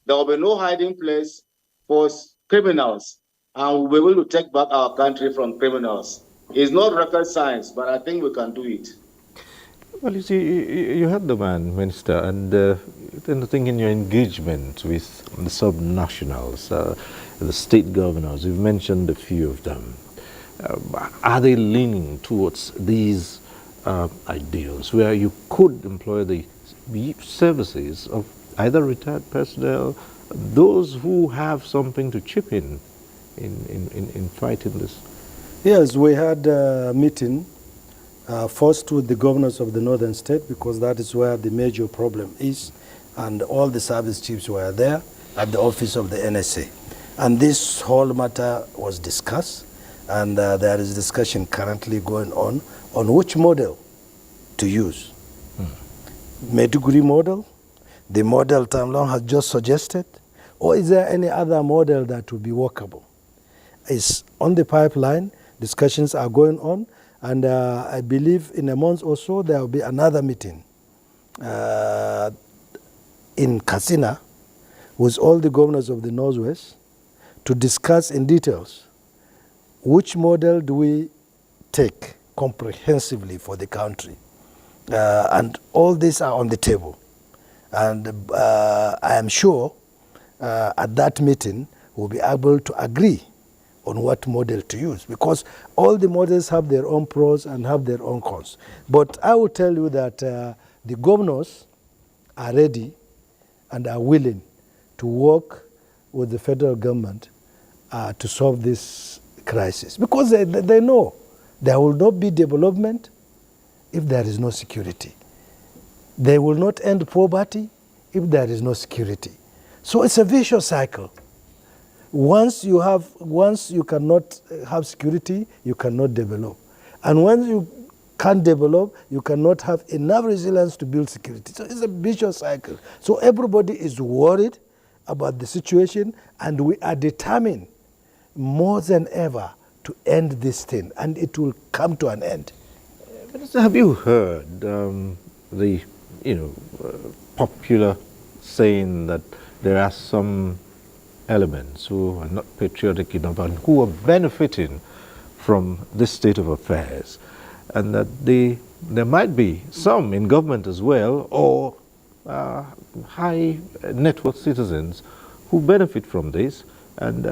there will be no hiding place for criminals, and we'll be able to take back our country from criminals. It's not rocket science, but I think we can do it. Well, you see, you had the man, Minister, and then I think in your engagement with the sub-nationals, the state governors, you've mentioned a few of them. Are they leaning towards these ideals where you could employ the services of either retired personnel, those who have something to chip in fighting this? Yes, we had a meeting first with the governors of the northern state, because that is where the major problem is, and all the service chiefs were there at the office of the NSA. And this whole matter was discussed, and there is discussion currently going on which model to use. Maiduguri model, the model Tamlong has just suggested, or is there any other model that will be workable? It's on the pipeline, discussions are going on, and I believe in a month or so there will be another meeting in Katsina with all the governors of the Northwest to discuss in details which model do we take comprehensively for the country. And all these are on the table. And I am sure at that meeting we'll be able to agree on what model to use, because all the models have their own pros and have their own cons. But I will tell you that the governors are ready and are willing to work with the federal government to solve this crisis. Because they know there will not be development if there is no security. They will not end poverty if there is no security. So it's a vicious cycle. Once you cannot have security, you cannot develop. And when you can't develop, you cannot have enough resilience to build security. So it's a vicious cycle. So everybody is worried about the situation, and we are determined more than ever to end this thing, and it will come to an end. Minister, have you heard the popular saying that there are some elements who are not patriotic enough and who are benefiting from this state of affairs, and that there might be some in government as well, or high net worth citizens who benefit from this, and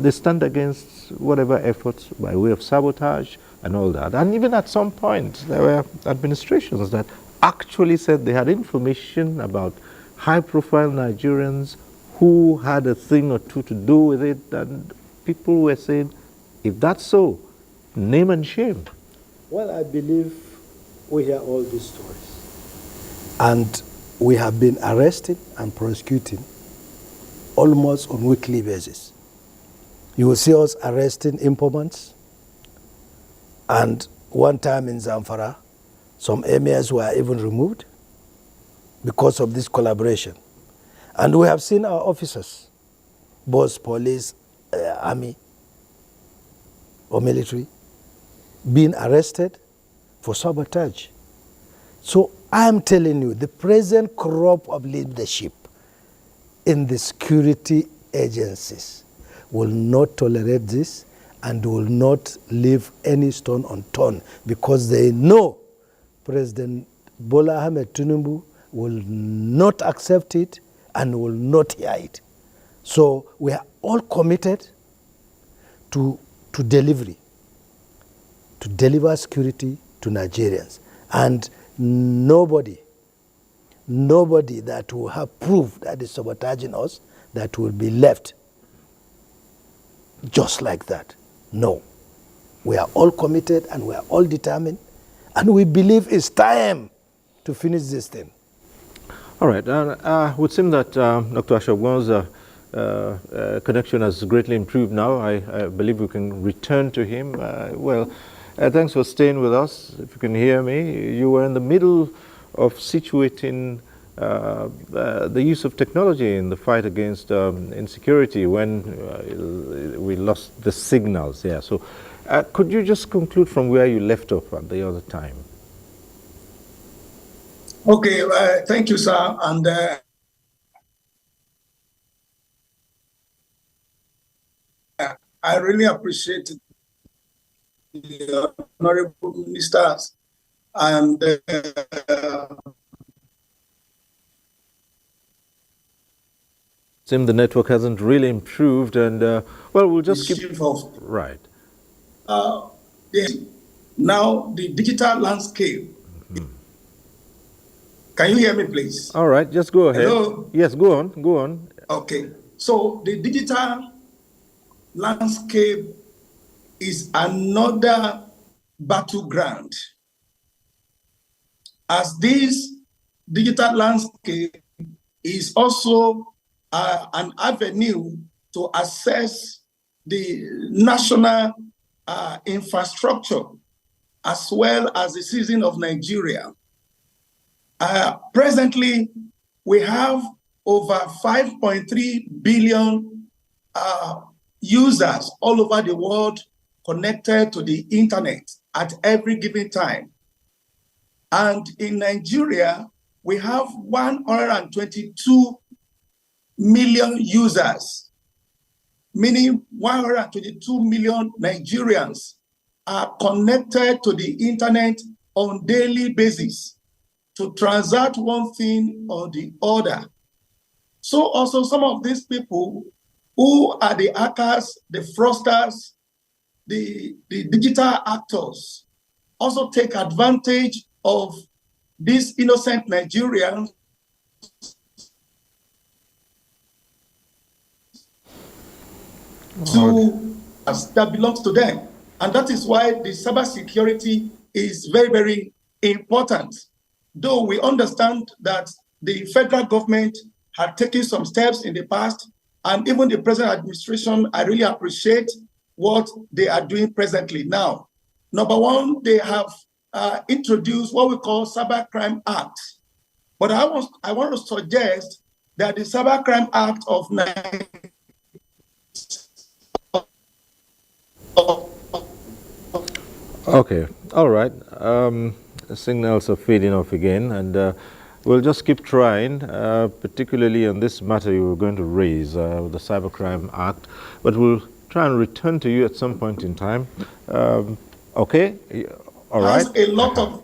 they stand against whatever efforts by way of sabotage and all that. And even at some point, there were administrations that actually said they had information about high-profile Nigerians who had a thing or two to do with it, and people were saying, if that's so, name and shame. Well, I believe we hear all these stories. And we have been arresting and prosecuting almost on a weekly basis. You will see us arresting informants. And one time in Zamfara, some emirs were even removed because of this collaboration. And we have seen our officers, both police, army, or military, being arrested for sabotage. So I'm telling you, the present crop of leadership in the security agencies will not tolerate this and will not leave any stone unturned, because they know President Bola Ahmed Tinubu will not accept it and will not hear it. So we are all committed to delivery, to deliver security to Nigerians. And nobody that will have proof that is sabotaging us, that will be left just like that. No. We are all committed and we are all determined, and we believe it's time to finish this thing. All right. It would seem that Dr. Ashogwan's connection has greatly improved now. I believe we can return to him. Thanks for staying with us. If you can hear me, you were in the middle of situating the use of technology in the fight against insecurity when we lost the signals. Yeah. So could you just conclude from where you left off at the other time? Okay, thank you, sir. And I really appreciate the honorable ministers and Seems the network hasn't really improved, and we'll just keep right. Now the digital landscape. Can you hear me, please? All right, just go ahead. Hello? Yes, go on. Okay, so the digital landscape is another battleground. As this digital landscape is also an avenue to assess the national infrastructure as well as the citizen of Nigeria. Presently, we have over 5.3 billion users all over the world connected to the internet at every given time. And in Nigeria, we have 122 million users, meaning 122 million Nigerians are connected to the internet on a daily basis to transact one thing or the other. So also some of these people who are the hackers, the fraudsters, the digital actors also take advantage of these innocent Nigerians that belongs to them. And that is why the cybersecurity is very, very important. Though we understand that the federal government had taken some steps in the past, and even the present administration, I really appreciate what they are doing presently. Now, number one, they have introduced what we call Cybercrime Act. But I want to suggest that the Cybercrime Act of Okay, all right. The signals are fading off again, and we'll just keep trying, particularly on this matter you were going to raise, the Cybercrime Act, but we'll try and return to you at some point in time. Okay, all right. Has a lot of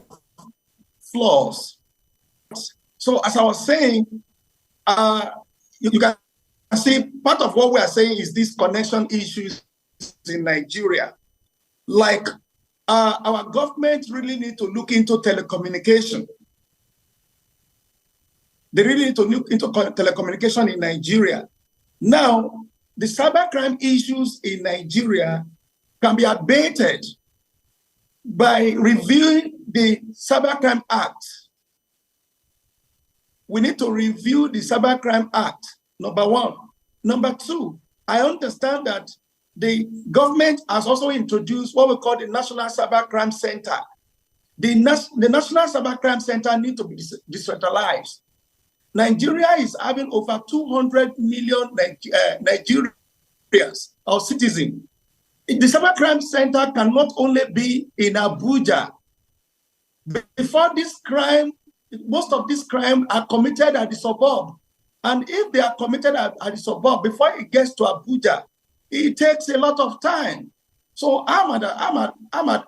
flaws. So as I was saying, you can see part of what we are saying is these connection issues in Nigeria. Like our government really need to look into telecommunication. They really need to look into telecommunication in Nigeria. Now, the cybercrime issues in Nigeria can be abated by reviewing the Cybercrime Act. We need to review the Cybercrime Act, number one. Number two, I understand that the government has also introduced what we call the National Cybercrime Center. The National Cybercrime Center needs to be decentralized. Nigeria is having over 200 million Nigerians or citizens. The Cybercrime Center cannot only be in Abuja. Before this crime, most of these crimes are committed at the suburb. And if they are committed at the suburb, before it gets to Abuja, it takes a lot of time. So I'm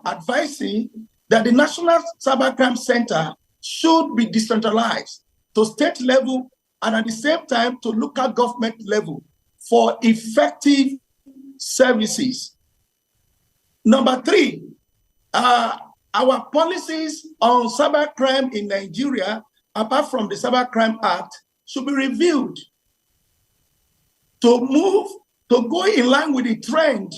advising that the National Cybercrime Center should be decentralized to state level and at the same time to local government level for effective services. Number three, our policies on cybercrime in Nigeria, apart from the Cybercrime Act, should be reviewed to go in line with the trend.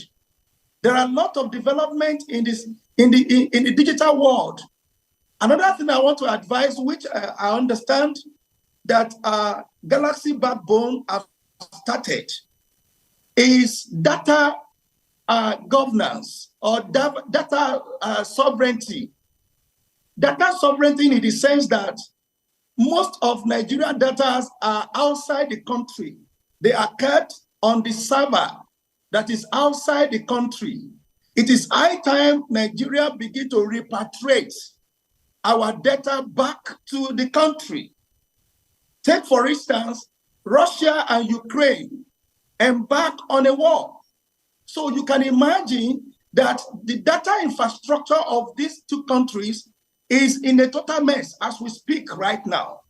There are a lot of development in the digital world. Another thing I want to advise, which I understand that Galaxy Backbone have started, is data governance or data sovereignty. Data sovereignty in the sense that most of Nigerian data are outside the country. They are kept on the server that is outside the country. It is high time Nigeria begin to repatriate our data back to the country. Take, for instance, Russia and Ukraine embark on a war. So you can imagine that the data infrastructure of these two countries is in a total mess as we speak right now.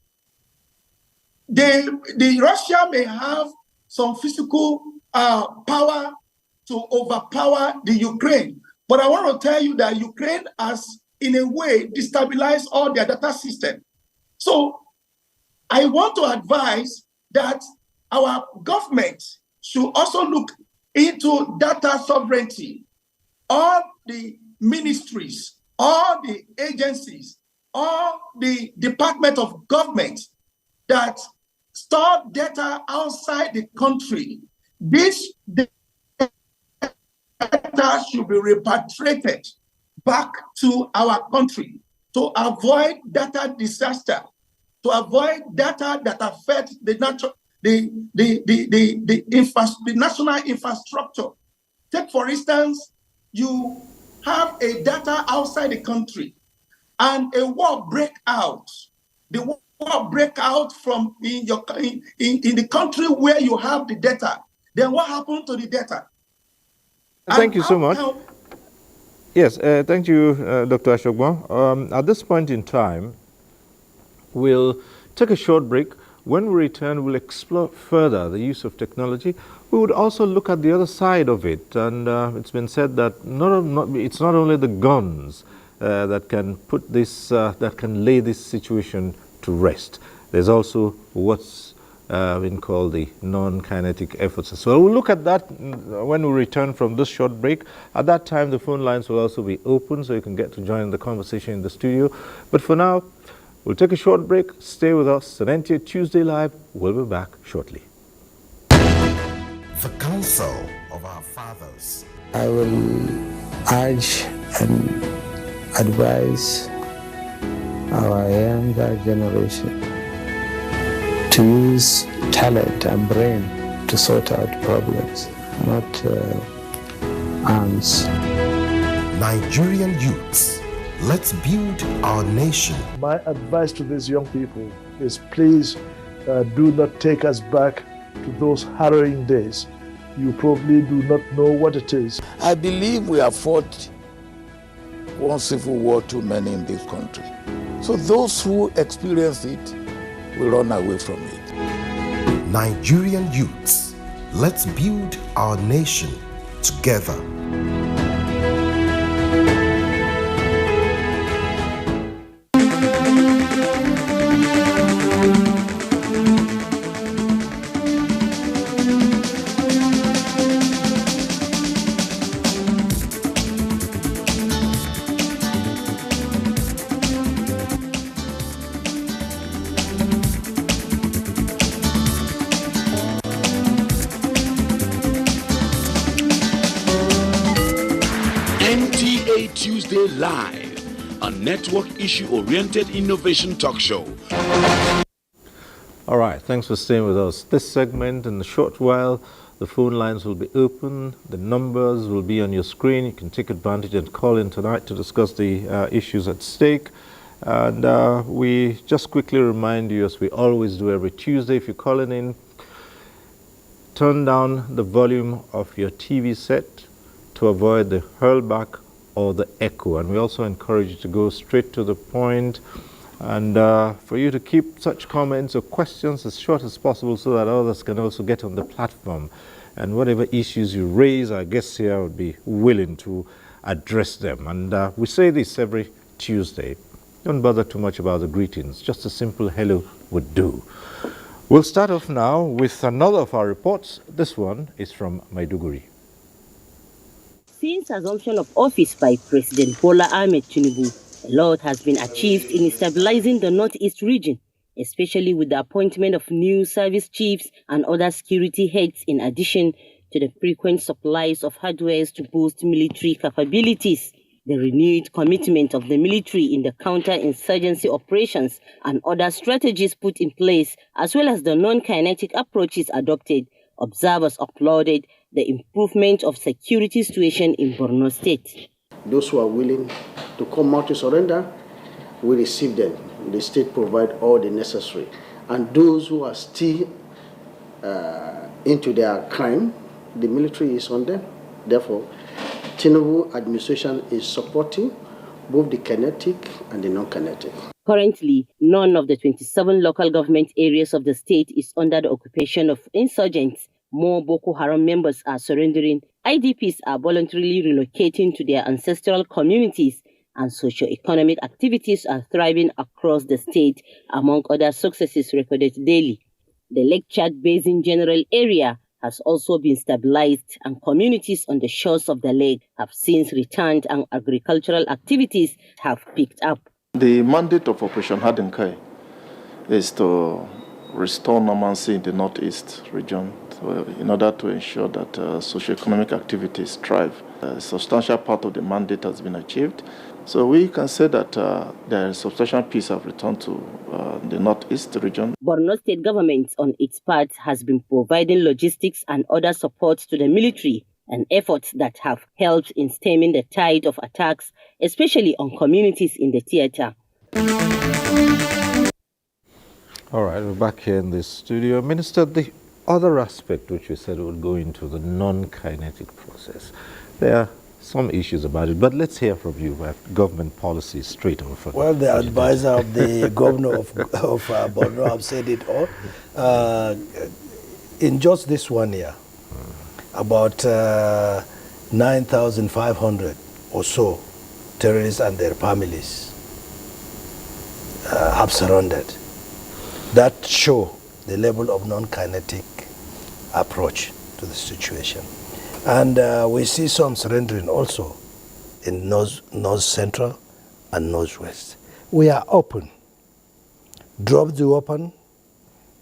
The Russia may have some physical power to overpower the Ukraine, but I want to tell you that Ukraine has, in a way, destabilized all their data system. So I want to advise that our government should also look into data sovereignty. All the ministries, all the agencies, all the department of government that store data outside the country, this data should be repatriated back to our country to avoid data disaster, to avoid data that affect the national infrastructure. Take, for instance, you have a data outside the country and a war break out. The war break out from in the country where you have the data. Then what happened to the data? Thank you so much. Yes, thank you, Dr. Ashogbo. At this point in time, we'll take a short break. When we return, we'll explore further the use of technology. We would also look at the other side of it. And it's been said that it's not only the guns that can that can lay this situation to rest. There's also what's been called the non-kinetic efforts. So we'll look at that when we return from this short break. At that time, the phone lines will also be open, so you can get to join the conversation in the studio. But for now, we'll take a short break. Stay with us. An NTA Tuesday Live. We'll be back shortly. The counsel of our fathers. I will urge and advise our younger generation to use talent and brain to sort out problems, not arms. Nigerian youths, let's build our nation. My advice to these young people is please do not take us back to those harrowing days. You probably do not know what it is. I believe we have fought one civil war too many in this country. So those who experience it will run away from it. Nigerian youths, let's build our nation together. NTA Tuesday Live, a network issue-oriented innovation talk show. All right, thanks for staying with us. This segment, in a short while, the phone lines will be open. The numbers will be on your screen. You can take advantage and call in tonight to discuss the issues at stake. And we just quickly remind you, as we always do every Tuesday, if you're calling in, turn down the volume of your TV set to avoid the hurlback or the echo. And we also encourage you to go straight to the point, and for you to keep such comments or questions as short as possible so that others can also get on the platform. And whatever issues you raise, our guests here would be willing to address them. And we say this every Tuesday. Don't bother too much about the greetings. Just a simple hello would do. We'll start off now with another of our reports. This one is from Maiduguri. Since assumption of office by President Bola Ahmed Tinubu, a lot has been achieved in stabilizing the Northeast region, especially with the appointment of new service chiefs and other security heads, in addition to the frequent supplies of hardware to boost military capabilities. The renewed commitment of the military in the counter-insurgency operations and other strategies put in place, as well as the non-kinetic approaches adopted, observers applauded the improvement of security situation in Borno State. Those who are willing to come out to surrender, we receive them. The state provide all the necessary. And those who are still into their crime, the military is on them. Therefore, Tinubu administration is supporting both the kinetic and the non-kinetic. Currently, none of the 27 local government areas of the state is under the occupation of insurgents. More Boko Haram members are surrendering, IDPs are voluntarily relocating to their ancestral communities, and socio-economic activities are thriving across the state, among other successes recorded daily. The Lake Chad Basin General Area has also been stabilized, and communities on the shores of the lake have since returned, and agricultural activities have picked up. The mandate of Operation Hadinkai is to restore normalcy in the Northeast region in order to ensure that socio-economic activities thrive. A substantial part of the mandate has been achieved. So we can say that there is substantial peace have returned to the Northeast region. Borno State government, on its part, has been providing logistics and other support to the military, and efforts that have helped in stemming the tide of attacks, especially on communities in the theater. All right, we're back here in the studio. Minister, the other aspect which you said would go into the non-kinetic process, there are some issues about it, but let's hear from you about government policy straight over. Well, the advisor of the governor of Borno have said it all. In just this 1 year, about 9,500 or so terrorists and their families have surrendered. That show the level of non-kinetic approach to the situation. And we see some surrendering also in North Central and Northwest. We are open. Drop the weapon,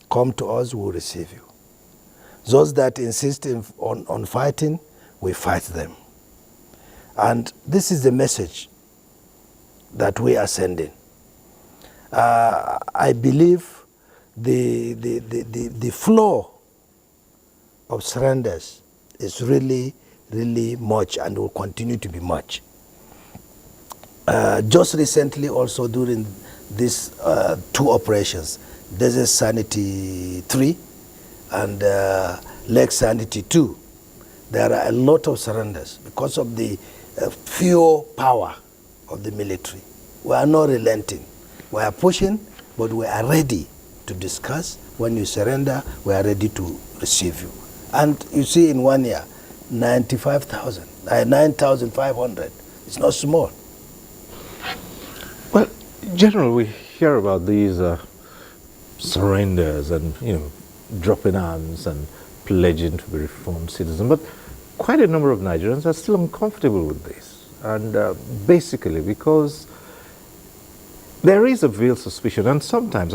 come to us, we'll receive you. Those that insist on fighting, we fight them. And this is the message that we are sending. I believe the flow of surrenders is really, really much and will continue to be much. Just recently also during these two operations, Desert Sanity 3 and Lake Sanity 2, there are a lot of surrenders because of the pure power of the military. We are not relenting. We are pushing, but we are ready to discuss. When you surrender, we are ready to receive you. And you see in 1 year, 9,500. It's not small. Well, General, we hear about these surrenders and, dropping arms and pledging to be reformed citizens, but quite a number of Nigerians are still uncomfortable with this. And basically because there is a veiled suspicion, and sometimes,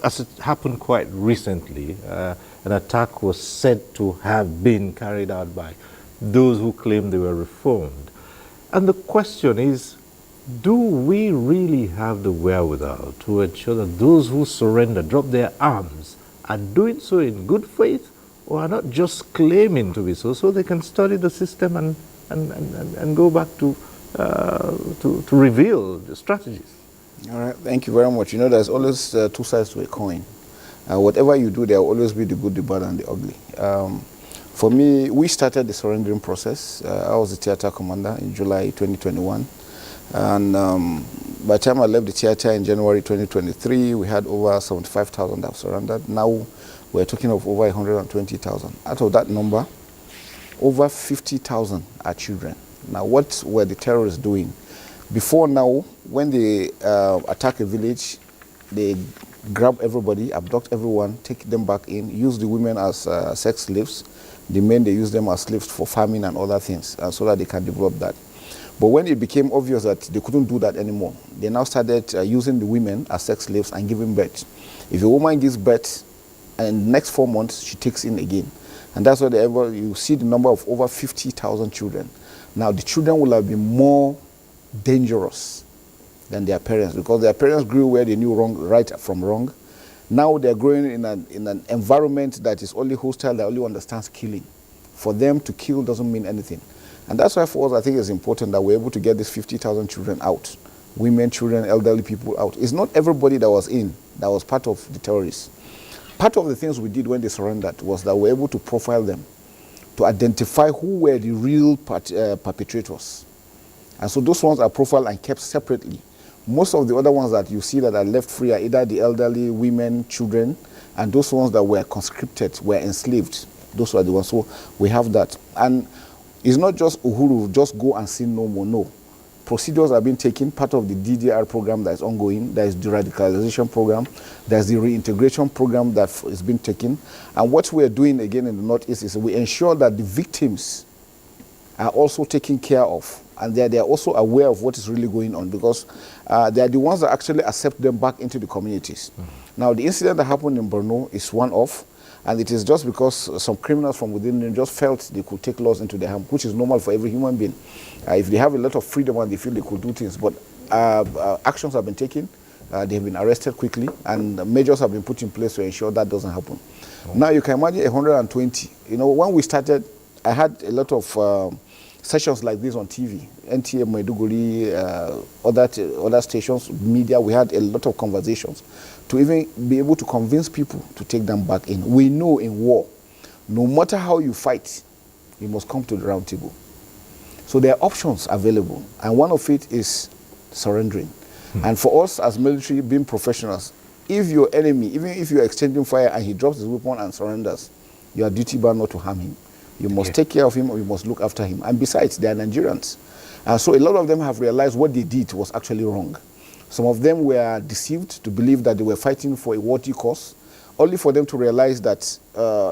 as it happened quite recently, an attack was said to have been carried out by those who claim they were reformed. And the question is, do we really have the wherewithal to ensure that those who surrender, drop their arms, are doing so in good faith, or are not just claiming to be so they can study the system and go back to reveal the strategies? All right, thank you very much. There's always two sides to a coin. Whatever you do, there will always be the good, the bad, and the ugly. For me, we started the surrendering process. I was the theater commander in July 2021. And by the time I left the theater in January 2023, we had over 75,000 that have surrendered. Now we're talking of over 120,000. Out of that number, over 50,000 are children. Now, what were the terrorists doing? Before now, when they attack a village, they grab everybody, abduct everyone, take them back in, use the women as sex slaves. The men, they use them as slaves for farming and other things, so that they can develop that. But when it became obvious that they couldn't do that anymore, they now started using the women as sex slaves and giving birth. If a woman gives birth, and in the next 4 months, she takes in again. And that's why you see the number of over 50,000 children. Now, the children will have been more dangerous than their parents, because their parents grew where they knew right from wrong. Now they're growing in an environment that is only hostile, that only understands killing. For them to kill doesn't mean anything. And that's why for us, I think it's important that we're able to get these 50,000 children out. Women, children, elderly people out. It's not everybody that was part of the terrorists. Part of the things we did when they surrendered was that we were able to profile them, to identify who were the real perpetrators. And so those ones are profiled and kept separately. Most of the other ones that you see that are left free are either the elderly, women, children, and those ones that were conscripted, were enslaved. Those were the ones. So we have that. And it's not just Uhuru, just go and sin no more. No. Procedures are being taken, part of the DDR program that is ongoing. There is the radicalization program. There's the reintegration program that is being taken. And what we are doing again in the Northeast is we ensure that the victims are also taken care of. And they are also aware of what is really going on, because they are the ones that actually accept them back into the communities. Now, the incident that happened in Borno is one-off, and it is just because some criminals from within them just felt they could take laws into their hands, which is normal for every human being. If they have a lot of freedom and they feel they could do things, but actions have been taken, they have been arrested quickly, and measures have been put in place to ensure that doesn't happen. Now, you can imagine 120. When we started, I had a lot of sessions like this on TV, NTA, Maiduguri, other stations, media. We had a lot of conversations to even be able to convince people to take them back in. We know in war, no matter how you fight, you must come to the round table. So there are options available, and one of it is surrendering. And for us as military, being professionals, if your enemy, even if you're exchanging fire and he drops his weapon and surrenders, you are duty bound not to harm him. You must take care of him, or you must look after him. And besides, they are Nigerians. So a lot of them have realized what they did was actually wrong. Some of them were deceived to believe that they were fighting for a worthy cause. only for them to realize that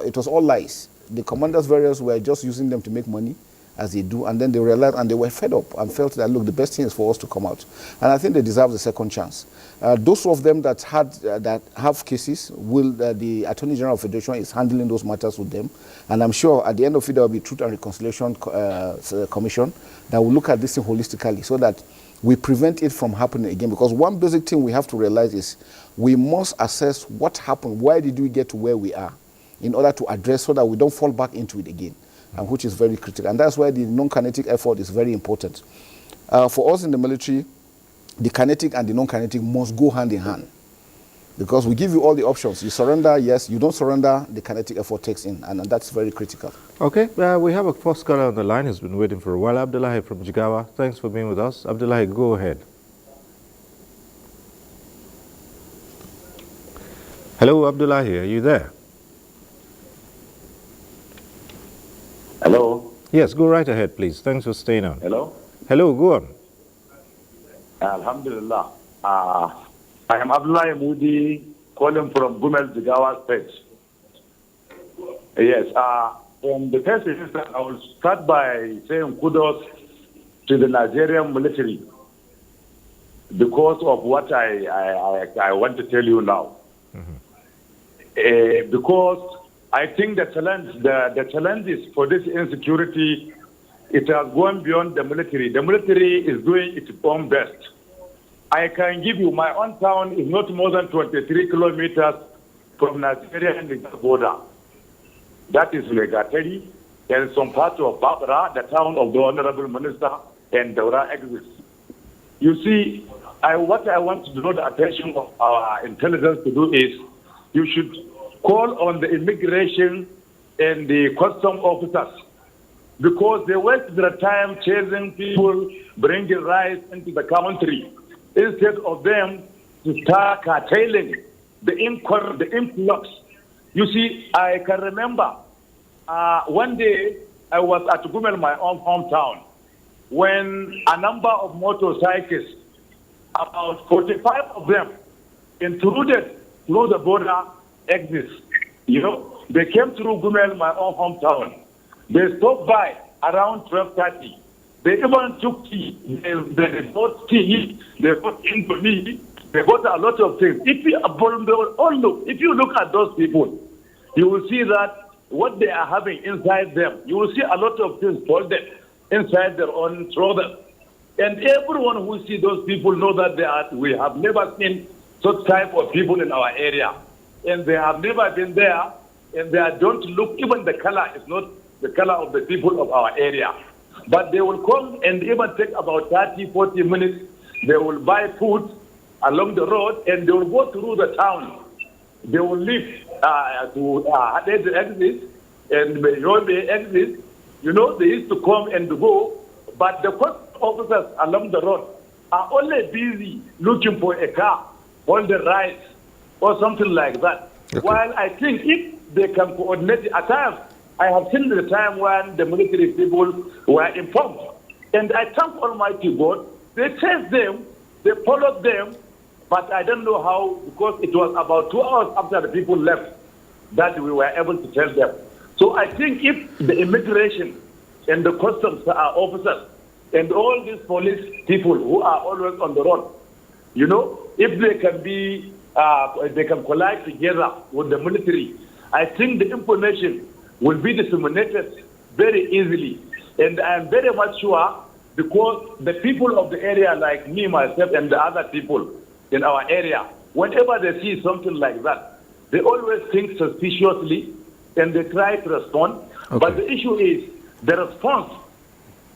it was all lies. The commanders various were just using them to make money, as they do, and then they realized, and they were fed up and felt that, look, the best thing is for us to come out. And I think they deserve the second chance. Those of them that have cases, the Attorney General of Federation is handling those matters with them. And I'm sure at the end of it, there will be Truth and Reconciliation Commission that will look at this thing holistically so that we prevent it from happening again. Because one basic thing we have to realize is we must assess what happened, why did we get to where we are, in order to address so that we don't fall back into it again, and which is very critical. And that's why the non-kinetic effort is very important. For us in the military, the kinetic and the non-kinetic must go hand in hand, because we give you all the options. You surrender, yes. You don't surrender, the kinetic effort takes in, and that's very critical. Okay, we have a first caller on the line who's been waiting for a while. Abdullahi from Jigawa, thanks for being with us. Abdullahi, go ahead. Hello, Abdullahi, are you there? Hello? Yes, go right ahead, please. Thanks for staying on. Hello? Hello, go on. Alhamdulillah. I am Abdullahi Moody, calling from Gumel, Jigawa State. Yes, in the first instance, I will start by saying kudos to the Nigerian military because of what I want to tell you now. Because I think the challenges for this insecurity, it has gone beyond the military. The military is doing its own best. I can give you my own town is not more than 23 kilometers from Nigeria and the border. That is Legateri and some parts of Babra, the town of the Honorable Minister, and Daura exists. You see, what I want to draw the attention of our intelligence to do is you should call on the immigration and the custom officers, because they waste their time chasing people, bringing rice into the country, instead of them to start curtailing the influx. You see, I can remember one day I was at Gumel, my own hometown, when a number of motorcyclists, about 45 of them, intruded through the border exits. You know, they came through Gumel, my own hometown. They stopped by around 12:30. They even took tea. They bought tea. They bought infamy. They bought a lot of things. If you look at those people, you will see that what they are having inside them, you will see a lot of things folded inside their own trousers. And everyone who sees those people know that we have never seen such type of people in our area. And they have never been there, and they don't look, even the color is not the color of the people of our area. But they will come and even take about 30, 40 minutes. They will buy food along the road, and they will go through the town. They will leave to Hadid exit and Yobe exit. You know, they used to come and go, but the first officers along the road are only busy looking for a car, all the rights, or something like that. Okay. While I think if they can coordinate at times, I have seen the time when the military people were informed. And I thank Almighty God, they chased them, they followed them, but I don't know how, because it was about 2 hours after the people left that we were able to tell them. So I think if the immigration and the customs officers and all these police people who are always on the road, you know, if they can be they can collide together with the military, I think the information will be disseminated very easily. And I am very much sure, because the people of the area, like me, myself, and the other people in our area, whenever they see something like that, they always think suspiciously and they try to respond. Okay. But the issue is the response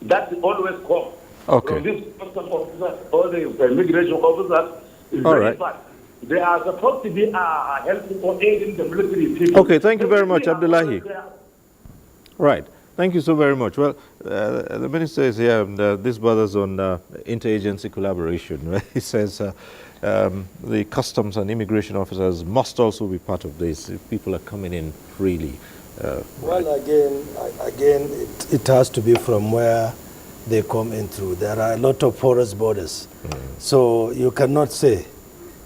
that always comes from these custom officers or the immigration officers is very bad. They are supposed to be helping or aiding the military people. Okay, thank you very much, Abdullahi. Right. Thank you so very much. Well, the minister is here, and this borders on interagency collaboration. Right? He says the customs and immigration officers must also be part of this if people are coming in freely. Well, again, it has to be from where they come in through. There are a lot of porous borders. So you cannot say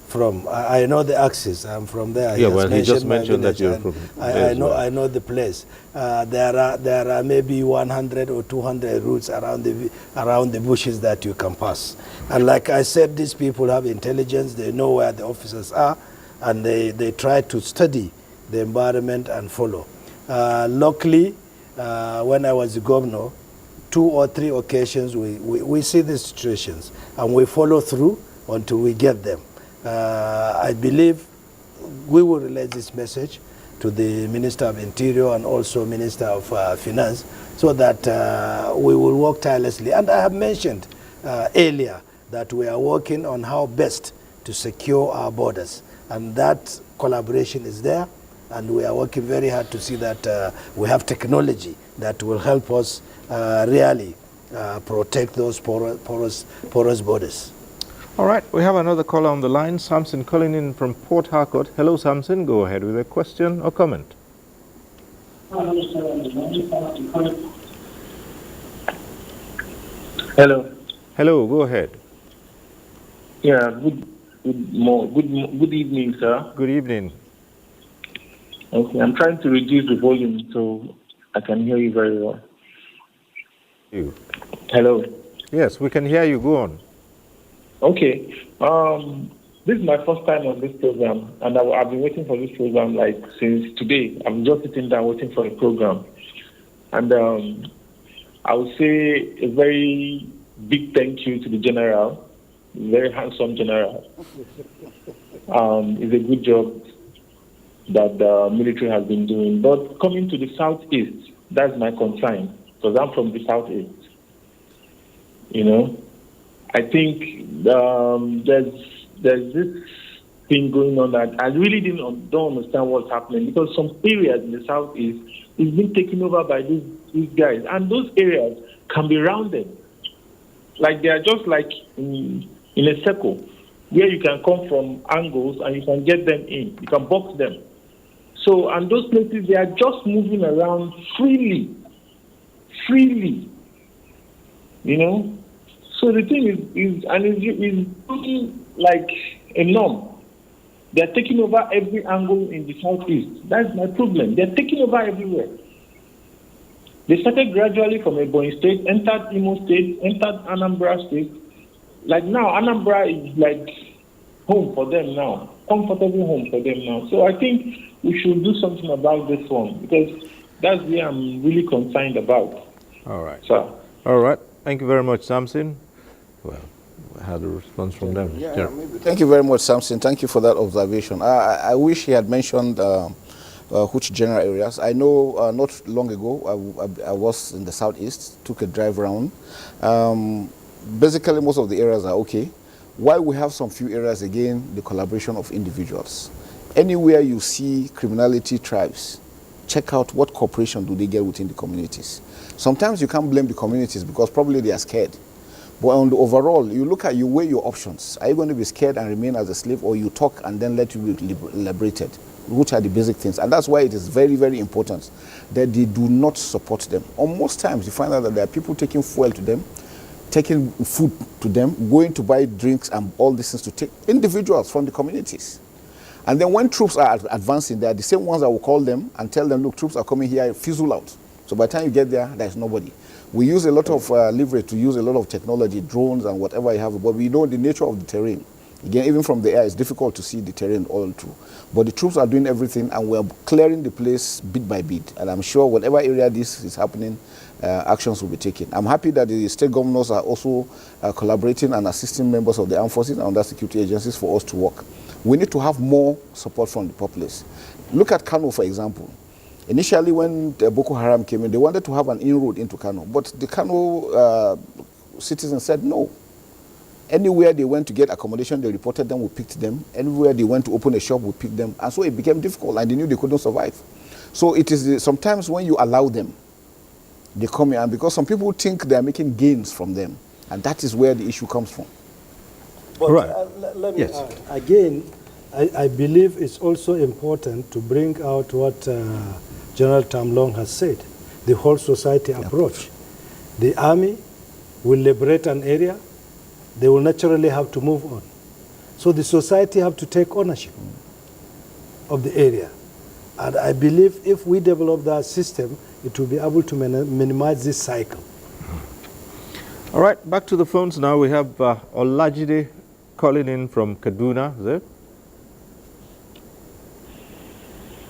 from. I know the axis. I'm from there. Yeah, well, he just mentioned that you're from there. I know the place. There are maybe 100 or 200 routes around the bushes that you can pass. And like I said, these people have intelligence. They know where the officers are, and they try to study the environment and follow. Locally, when I was the governor, 2 or 3 occasions we see these situations and we follow through until we get them. I believe we will relay this message to the Minister of Interior and also Minister of Finance so that we will work tirelessly. And I have mentioned earlier that we are working on how best to secure our borders, and that collaboration is there, and we are working very hard to see that we have technology that will help us really protect those porous borders. All right, we have another caller on the line, Samson calling in from Port Harcourt. Hello, Samson. Go ahead with a question or comment. Hello. Hello, go ahead. Yeah, good evening, sir. Good evening. Okay, I'm trying to reduce the volume so I can hear you very well. You. Hello. Yes, we can hear you. Go on. Okay. This is my first time on this program, and I've been waiting for this program like since today. I'm just sitting down waiting for the program. And I would say a very big thank you to the general, very handsome general. It's a good job that the military has been doing. But coming to the southeast, that's my concern, because I'm from the southeast. You know, I think there's this thing going on that I really don't understand what's happening, because some areas in the southeast is being taken over by these guys, and those areas can be rounded, like they are just like in a circle where you can come from angles and you can get them in, you can box them. So, and those places, they are just moving around freely, you know. So the thing is looking like a norm. They're taking over every angle in the southeast. That's my problem. They're taking over everywhere. They started gradually from Ebonyi State, entered Imo State, entered Anambra State. Like now, Anambra is like home for them now, comfortable home for them now. So I think we should do something about this one, because that's what I'm really concerned about. All right. So. All right. Thank you very much, Samson. Well, I had a response from them. Yeah, maybe. Thank you very much, Samson. Thank you for that observation. I wish he had mentioned which general areas. I know not long ago I was in the southeast, took a drive around. Basically, most of the areas are okay. While we have some few areas, again, the collaboration of individuals. Anywhere you see criminality tribes, check out what cooperation do they get within the communities. Sometimes you can't blame the communities because probably they are scared. But on the overall, you look at, you weigh your options. Are you going to be scared and remain as a slave, or you talk and then let you be liberated? Which are the basic things? And that's why it is very, very important that they do not support them. On most times, you find out that there are people taking fuel to them, taking food to them, going to buy drinks and all these things to take individuals from the communities. And then when troops are advancing, they are the same ones that will call them and tell them, look, troops are coming here, fizzle out. So by the time you get there, there's nobody. We use a lot of leverage to use a lot of technology, drones and whatever you have, but we know the nature of the terrain. Again, even from the air, it's difficult to see the terrain all through. But the troops are doing everything, and we're clearing the place bit by bit. And I'm sure whatever area this is happening, actions will be taken. I'm happy that the state governors are also collaborating and assisting members of the armed forces and other security agencies for us to work. We need to have more support from the populace. Look at Kano, for example. Initially, when Boko Haram came in, they wanted to have an inroad into Kano, but the Kano citizens said no. Anywhere they went to get accommodation, they reported them, we picked them. Anywhere they went to open a shop, we picked them. And so it became difficult, and they knew they couldn't survive. So it is sometimes when you allow them, they come in, and because some people think they are making gains from them, and that is where the issue comes from. But let me add, again, I believe it's also important to bring out what General Tamlong has said, the whole society approach. The army will liberate an area, they will naturally have to move on. So the society have to take ownership of the area. And I believe if we develop that system, it will be able to minimize this cycle. All right, back to the phones now. We have Olajide calling in from Kaduna. Is it?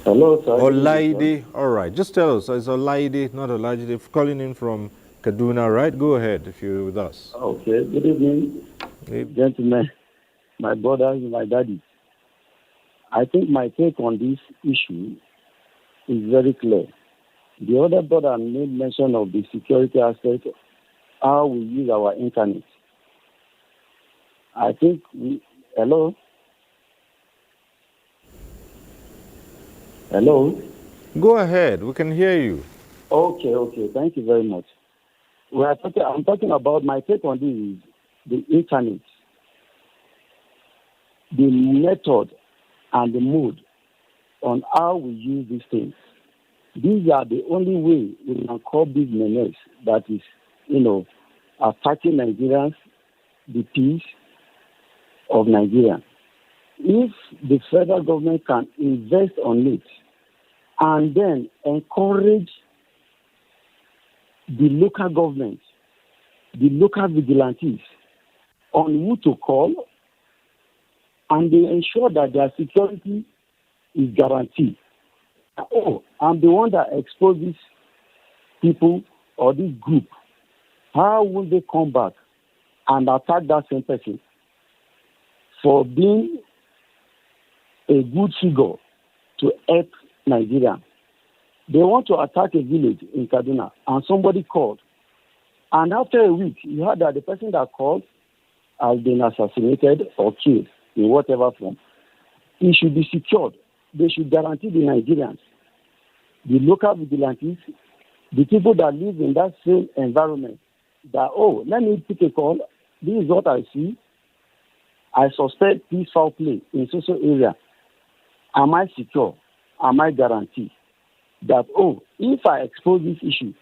Hello, sir. Olaide. All right, just tell us. It's Olaide, not Olajide, calling in from Kaduna, right? Go ahead if you're with us. Okay, good evening, gentlemen, my brothers, my daddy. I think my take on this issue is very clear. The other brother made mention of the security aspect, how we use our internet. I think hello? Hello? Go ahead, we can hear you. Okay, thank you very much. I'm talking about my take on this is the internet, the method and the mode on how we use these things. These are the only way we can curb this menace that is, attacking Nigerians, the peace of Nigeria. If the federal government can invest on it and then encourage the local government, the local vigilantes on who to call, and they ensure that their security is guaranteed. Oh, I'm the one that exposes people or this group. How will they come back and attack that same person for being a good figure to help Nigeria? They want to attack a village in Kaduna, and somebody called. And after a week, you heard that the person that called has been assassinated or killed in whatever form. It should be secured. They should guarantee the Nigerians, the local vigilantes, the people that live in that same environment, that, oh, let me pick a call. This is what I see. I suspect this foul play in social area. Am I secure? Am I guaranteed that, oh, if I expose this issue,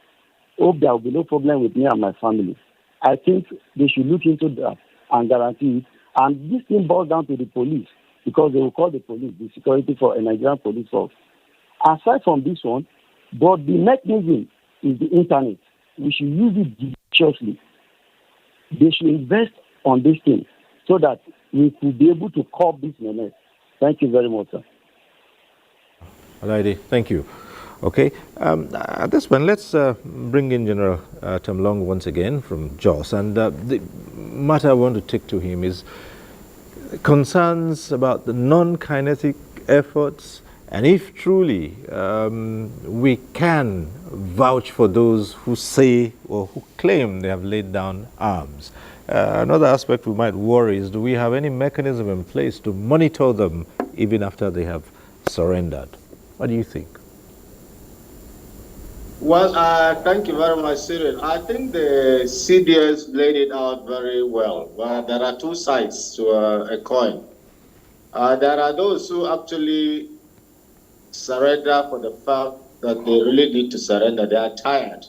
hope there will be no problem with me and my family? I think they should look into that and guarantee it. And this thing boils down to the police, because they will call the police, the security for a Nigerian police force. Aside from this one, but the mechanism is the internet. We should use it judiciously. They should invest on this thing so that we could be able to curb this menace. Thank you very much, sir. Alrighty, thank you. Okay, at this point, let's bring in General Temlong once again from Jos. And the matter I want to take to him is concerns about the non-kinetic efforts, and if truly we can vouch for those who say or who claim they have laid down arms. Another aspect we might worry is, do we have any mechanism in place to monitor them even after they have surrendered? What do you think? Well, thank you very much, Cyril. I think the CDS laid it out very well. There are two sides to a coin. There are those who actually surrender for the fact that they really need to surrender. They are tired.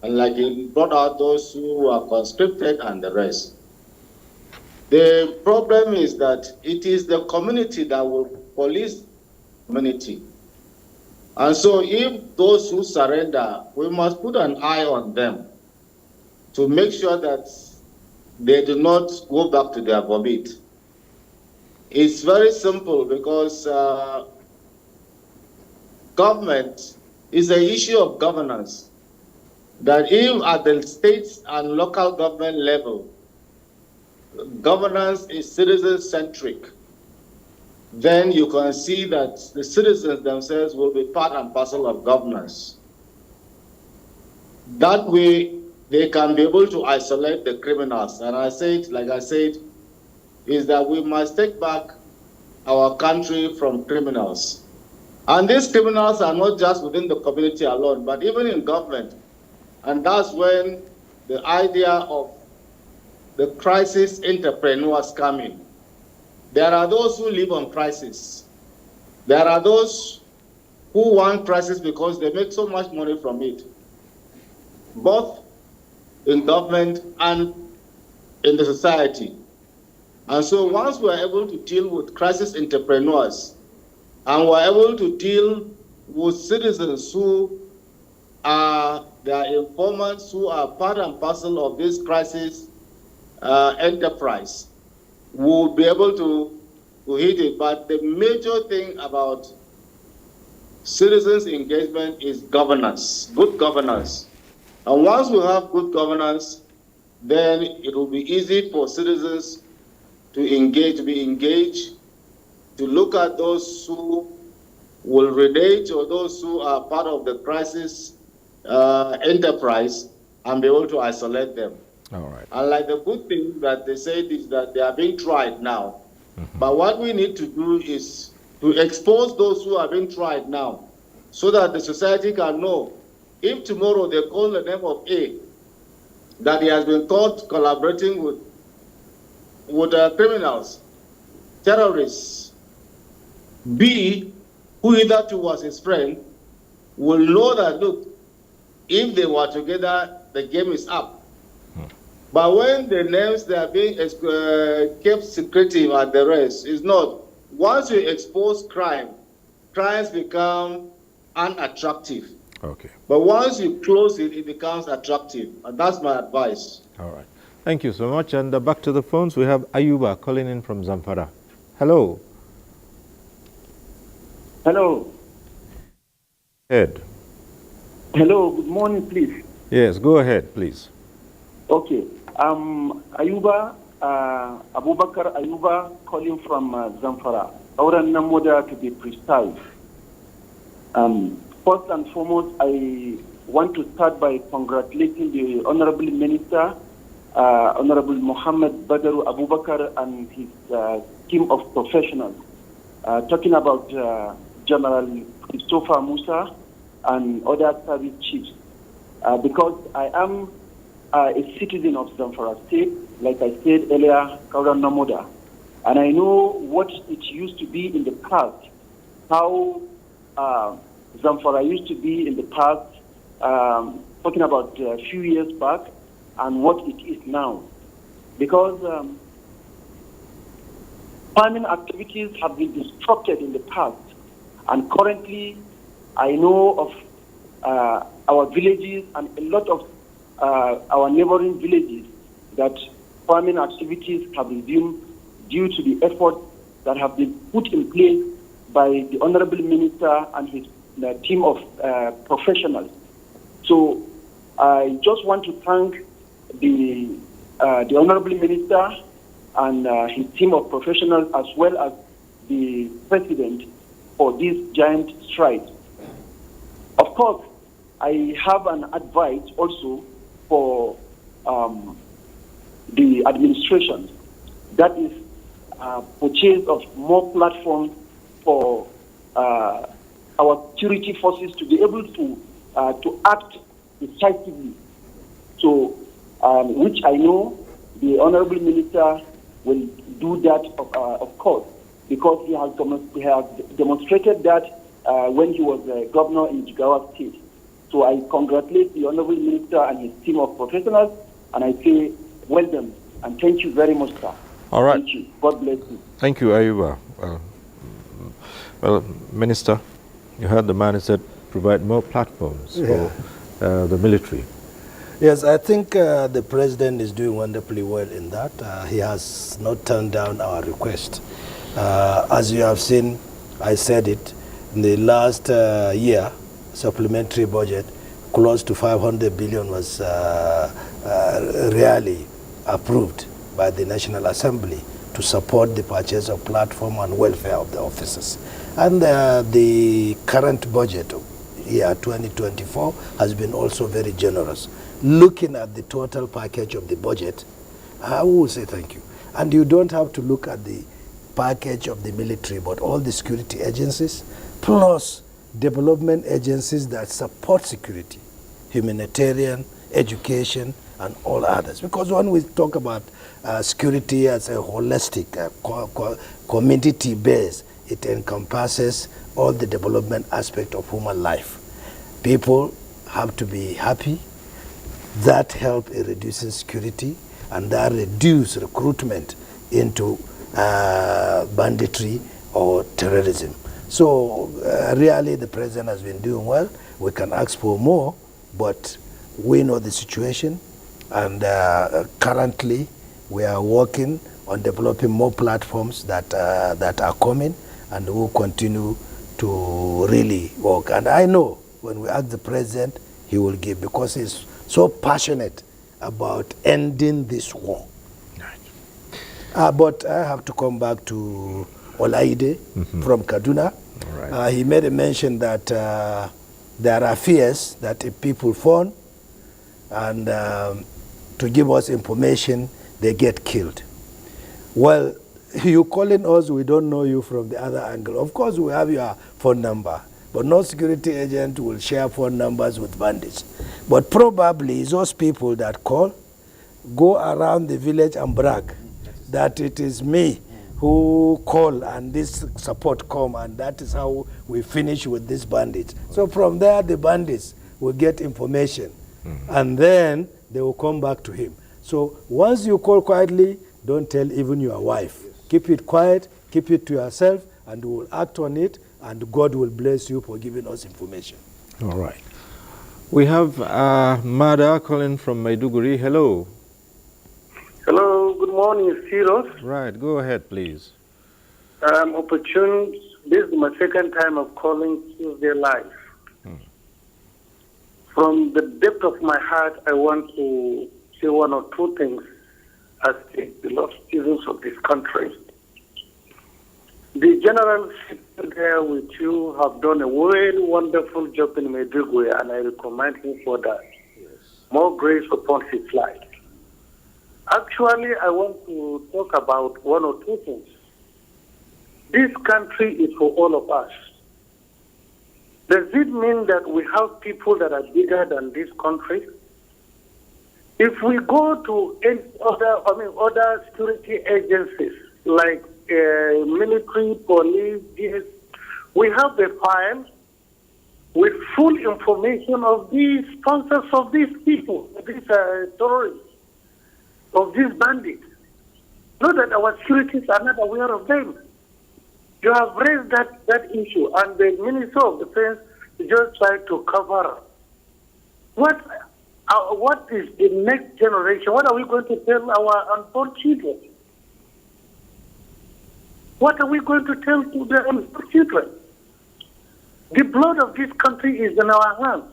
And like he brought out those who are conscripted and the rest. The problem is that it is the community that will police the community. And so if those who surrender, we must put an eye on them to make sure that they do not go back to their vomit. It's very simple because government is an issue of governance. That if at the state and local government level, governance is citizen-centric, then you can see that the citizens themselves will be part and parcel of governance. That way, they can be able to isolate the criminals. And I said, like I said, is that we must take back our country from criminals. And these criminals are not just within the community alone, but even in government. And that's when the idea of the crisis entrepreneurs come in. There are those who live on crisis. There are those who want crisis because they make so much money from it, both in government and in the society. And so once we are able to deal with crisis entrepreneurs, and we're able to deal with citizens who are their informants, who are part and parcel of this crisis enterprise, we'll be able to hit it. But the major thing about citizens' engagement is governance, good governance. And once we have good governance, then it will be easy for citizens to engage, to be engaged, to look at those who will relate or those who are part of the crisis enterprise and be able to isolate them. All right. And like the good thing that they said is that they are being tried now. But what we need to do is to expose those who are being tried now so that the society can know if tomorrow they call the name of A, that he has been caught collaborating with criminals, terrorists, B, who hitherto was his friend, will know that, look, if they were together, the game is up. But when the names they are being kept secretive and the rest, is not. Once you expose crime, crimes become unattractive. Okay. But once you close it, it becomes attractive. And that's my advice. All right. Thank you so much. And back to the phones, we have Ayuba calling in from Zamfara. Hello. Hello. Ed. Hello, good morning, please. Yes, go ahead, please. Okay. Ayuba, Abubakar Ayuba calling from Zamfara. Auran Namoda to be precise. First and foremost, I want to start by congratulating the Honorable Minister, Honorable Muhammad Badaru Abubakar and his team of professionals. Talking about General Christopher Musa and other service chiefs. Because I am a citizen of Zamfara State, like I said earlier, Kauran Namoda. And I know what it used to be in the past, how Zamfara used to be in the past, talking about a few years back, and what it is now. Because farming activities have been disrupted in the past, and currently I know of our villages and a lot of our neighboring villages that farming activities have resumed due to the efforts that have been put in place by the Honorable Minister and his team of professionals. So I just want to thank the Honorable Minister and his team of professionals, as well as the President, for this giant stride. Of course, I have an advice also for the administration, that is purchase of more platforms for our security forces to be able to act decisively. So, which I know the Honorable Minister will do that, of course, because he has demonstrated that when he was governor in Jigawa State. So I congratulate the Honorable Minister and his team of professionals, and I say well done, and thank you very much, sir. All right. Thank you. God bless you. Thank you, Ayuba. Well, Minister, you heard the man who said provide more platforms for the military. Yes, I think the President is doing wonderfully well in that. He has not turned down our request. As you have seen, I said it, in the last year, supplementary budget, close to 500 billion was really approved by the National Assembly to support the purchase of platform and welfare of the officers. And the current budget year 2024 has been also very generous. Looking at the total package of the budget, I will say thank you. And you don't have to look at the package of the military, but all the security agencies, plus development agencies that support security, humanitarian, education, and all others. Because when we talk about security as a holistic, community base, it encompasses all the development aspect of human life. People have to be happy. That help in reducing security, and that reduce recruitment into banditry or terrorism. So really the president has been doing well. We can ask for more, but we know the situation, and currently we are working on developing more platforms that are coming, and we'll continue to really work. And I know when we ask the president, he will give, because he's so passionate about ending this war. But I have to come back to Olaide from Kaduna. Right. He made a mention that there are fears that if people phone and to give us information, they get killed. Well, you calling us, we don't know you from the other angle. Of course, we have your phone number, but no security agent will share phone numbers with bandits. But probably those people that call go around the village and brag that it is me who call and this support come, and that is how we finish with these bandits. So from there, the bandits will get information, and then they will come back to him. So once you call quietly, don't tell even your wife. Keep it quiet, keep it to yourself, and we'll act on it, and God will bless you for giving us information. All right. We have Mada calling from Maiduguri. Hello. Hello, good morning, Cyrus. Right, go ahead, please. I'm opportune. This is my second time of calling Tuesday Live. From the depth of my heart, I want to say one or two things as the beloved citizens of this country. The general there with you have done a very wonderful job in Maiduguri, and I recommend him for that. Yes. More grace upon his life. Actually, I want to talk about one or two things. This country is for all of us. Does it mean that we have people that are bigger than this country? If we go to any other security agencies like military, police, we have a file with full information of these sponsors of these people, these terrorists, of these bandits. Not that our securities are not aware of them. You have raised that issue, and the Minister of Defense just tried to cover up. What is the next generation? What are we going to tell our unborn children? What are we going to tell to the unborn children? The blood of this country is in our hands.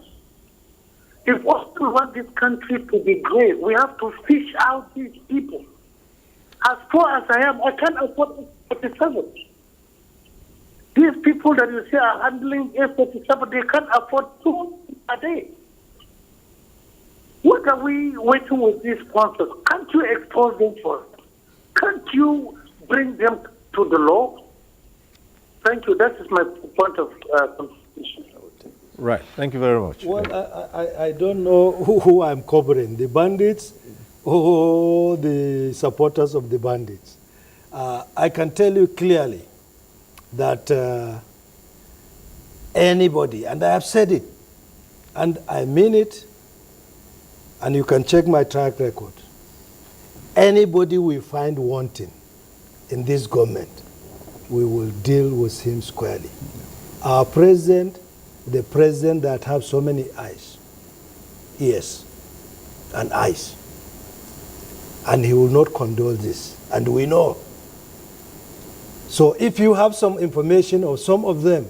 If we want this country to be great, we have to fish out these people. As poor as I am, I can't afford F-47. These people that you see are handling F-47, they can't afford 2 a day. What are we waiting with these sponsors? Can't you expose them first? Can't you bring them to the law? Thank you. That is my point of contribution. Right. Thank you very much. Well, I don't know who I'm covering, the bandits or the supporters of the bandits. I can tell you clearly that anybody, and I have said it, and I mean it, and you can check my track record, anybody we find wanting in this government, we will deal with him squarely. Our president, the president that have so many eyes, ears, and eyes, and he will not condone this, and we know. So if you have some information or some of them,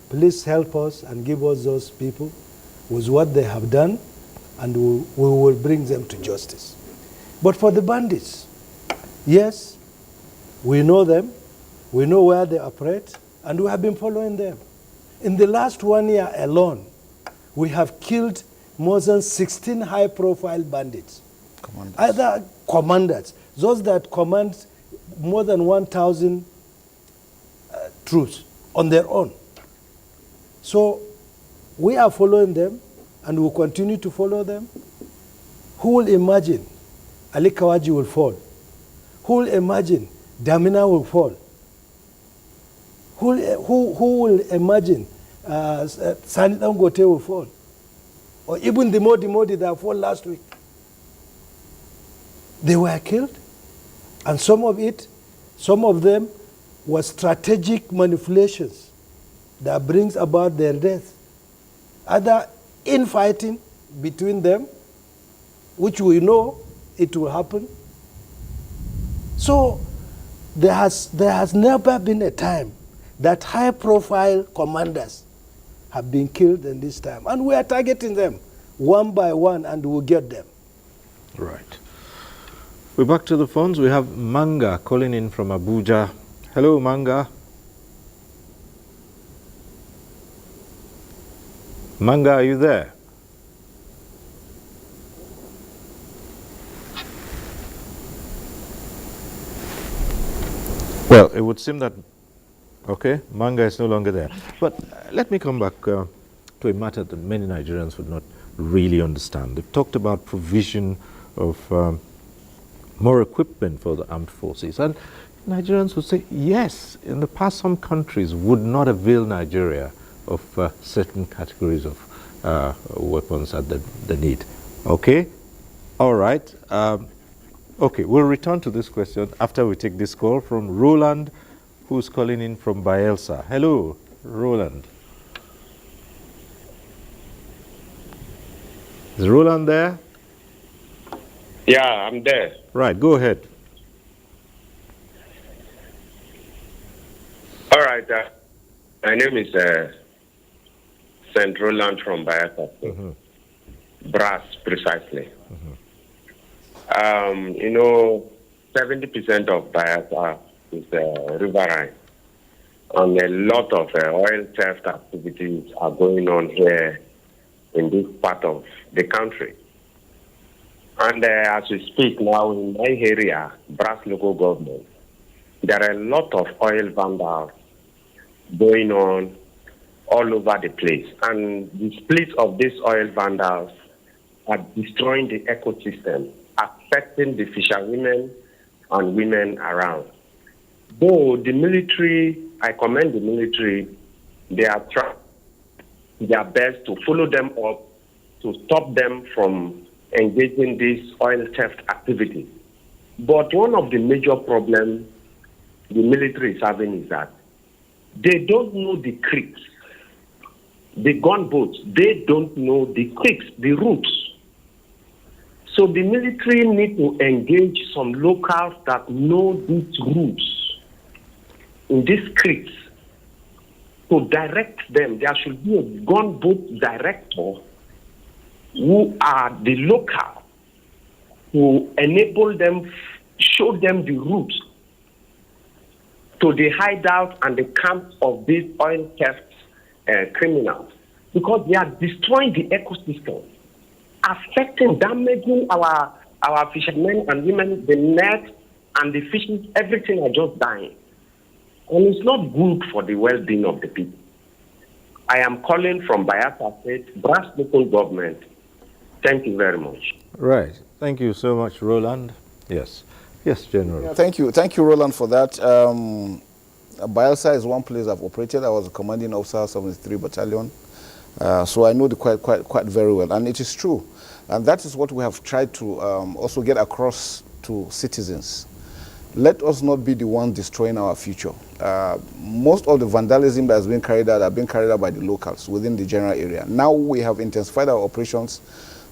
please help us and give us those people with what they have done, and we will bring them to justice. But for the bandits, yes, we know them, we know where they operate, and we have been following them. In the last 1 year alone, we have killed more than 16 high-profile bandits. Either commanders, those that command more than 1,000 troops on their own. So we are following them, and will continue to follow them. Who will imagine Ali Kawaji will fall? Who will imagine Damina will fall? Who will imagine Sani Dangote will fall? Or even the Modi that fell last week? They were killed, And some of them were strategic manipulations that brings about their death. Other infighting between them, which we know it will happen. So there has never been a time that high-profile commanders have been killed in this time. And we are targeting them one by one, and we'll get them. Right. We're back to the phones. We have Manga calling in from Abuja. Hello, Manga. Manga, are you there? Well, it would seem that, okay, Manga is no longer there. But let me come back to a matter that many Nigerians would not really understand. They've talked about provision of more equipment for the armed forces. And Nigerians would say, yes, in the past some countries would not avail Nigeria of certain categories of weapons that they need. Okay? All right. Okay, we'll return to this question after we take this call from Roland, who's calling in from Bayelsa. Hello, Roland. Is Roland there? Yeah, I'm there. Right, go ahead. All right. My name is St. Roland from Bayelsa. Brass, precisely. You know, 70% of Bayelsa is riverine. And a lot of oil theft activities are going on here in this part of the country. And as we speak now in my area, Brass local government, there are a lot of oil vandals going on all over the place. And the split of these oil vandals are destroying the ecosystem, affecting the fisherwomen and women around. Though the military, I commend the military, they are trying their best to follow them up, to stop them from engaging these oil theft activities. But one of the major problems the military is having is that they don't know the creeks, the gunboats, they don't know the creeks, the routes. So the military need to engage some locals that know these routes in these creeks to direct them. There should be a gunboat director who are the local to enable them, show them the routes to the hideout and the camps of these oil theft criminals, because they are destroying the ecosystem, affecting, damaging our fishermen and women, the net and the fishes, everything are just dying. And it's not good for the well-being of the people. I am calling from Bayelsa State, Brass local government. Thank you very much. Right. Thank you so much, Roland. Yes. Yes, General. Yeah, thank you. Thank you, Roland, for that. Bayelsa is one place I've operated. I was a commanding officer, 73 Battalion. So I know the quite very well. And it is true. And that is what we have tried to also get across to citizens. Let us not be the one destroying our future. Most of the vandalism that has been carried out have been carried out by the locals within the general area. Now we have intensified our operations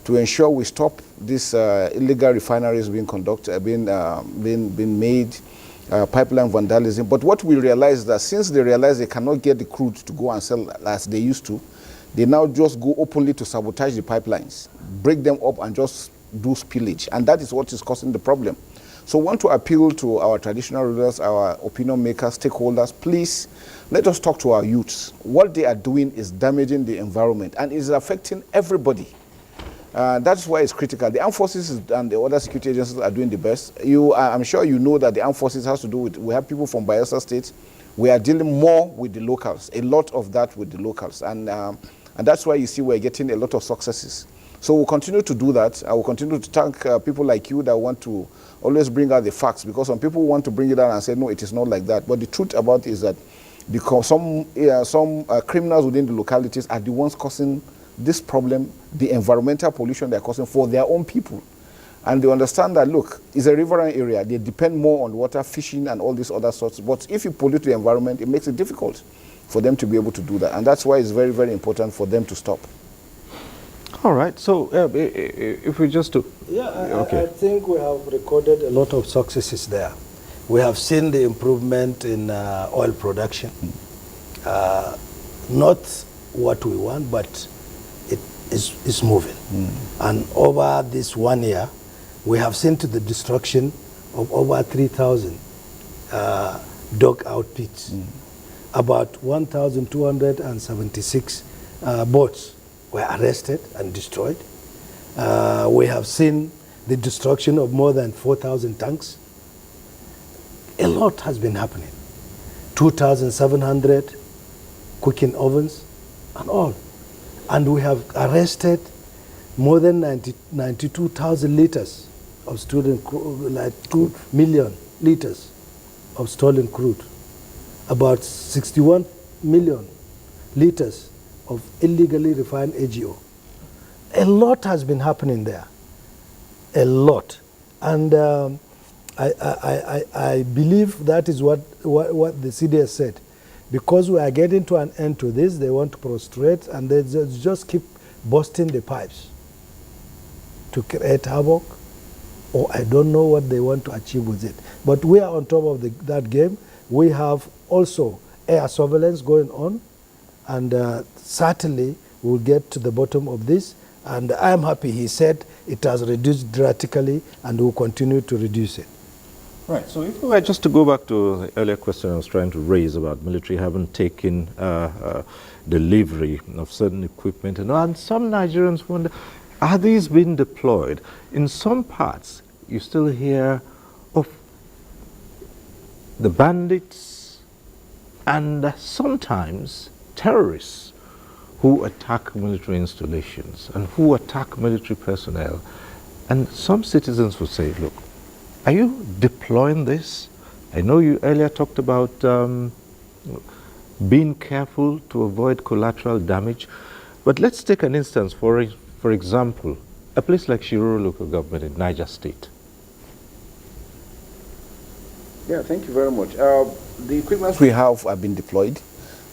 to ensure we stop these illegal refineries being conducted, being made, pipeline vandalism. But what we realize is that since they realize they cannot get the crude to go and sell as they used to, they now just go openly to sabotage the pipelines, break them up and just do spillage. And that is what is causing the problem. So I want to appeal to our traditional rulers, our opinion makers, stakeholders, please let us talk to our youths. What they are doing is damaging the environment and is affecting everybody. That's why it's critical. The armed forces and the other security agencies are doing the best. I'm sure you know that the armed forces has to do with, we have people from Bayelsa State. We are dealing more with the locals, a lot of that with the locals. And that's why you see we're getting a lot of successes. So we'll continue to do that. I will continue to thank people like you that want to always bring out the facts, because some people want to bring it out and say, no, it is not like that. But the truth about it is that because some criminals within the localities are the ones causing this problem, the environmental pollution they're causing for their own people. And they understand that, look, it's a riverine area. They depend more on water, fishing, and all these other sorts. But if you pollute the environment, it makes it difficult for them to be able to do that. And that's why it's very, very important for them to stop. All right. So if we just do... Yeah, I think we have recorded a lot of successes there. We have seen the improvement in oil production. Not what we want, but it is moving. And over this 1 year, we have seen to the destruction of over 3,000 dug out pits. About 1,276 boats were arrested and destroyed. We have seen the destruction of more than 4,000 tanks. A lot has been happening. 2,700 cooking ovens and all. And we have arrested more than 92,000 liters of stolen crude, like 2 million liters of stolen crude. About 61 million liters of illegally refined AGO. A lot has been happening there. A lot. And I believe that is what the CDS said. Because we are getting to an end to this, they want to prostrate and they just keep busting the pipes to create havoc, or I don't know what they want to achieve with it. But we are on top of that game. We have also air surveillance going on, and certainly we'll get to the bottom of this. And I'm happy he said it has reduced drastically and will continue to reduce it. Right, so if we were just to go back to the earlier question I was trying to raise about military having taken delivery of certain equipment, and some Nigerians wonder, are these being deployed? In some parts, you still hear of the bandits and sometimes terrorists who attack military installations and who attack military personnel. And some citizens will say, look, are you deploying this? I know you earlier talked about being careful to avoid collateral damage, but let's take an instance, for example, a place like Shiroro local government in Niger State. Yeah, thank you very much. The equipment we have been deployed.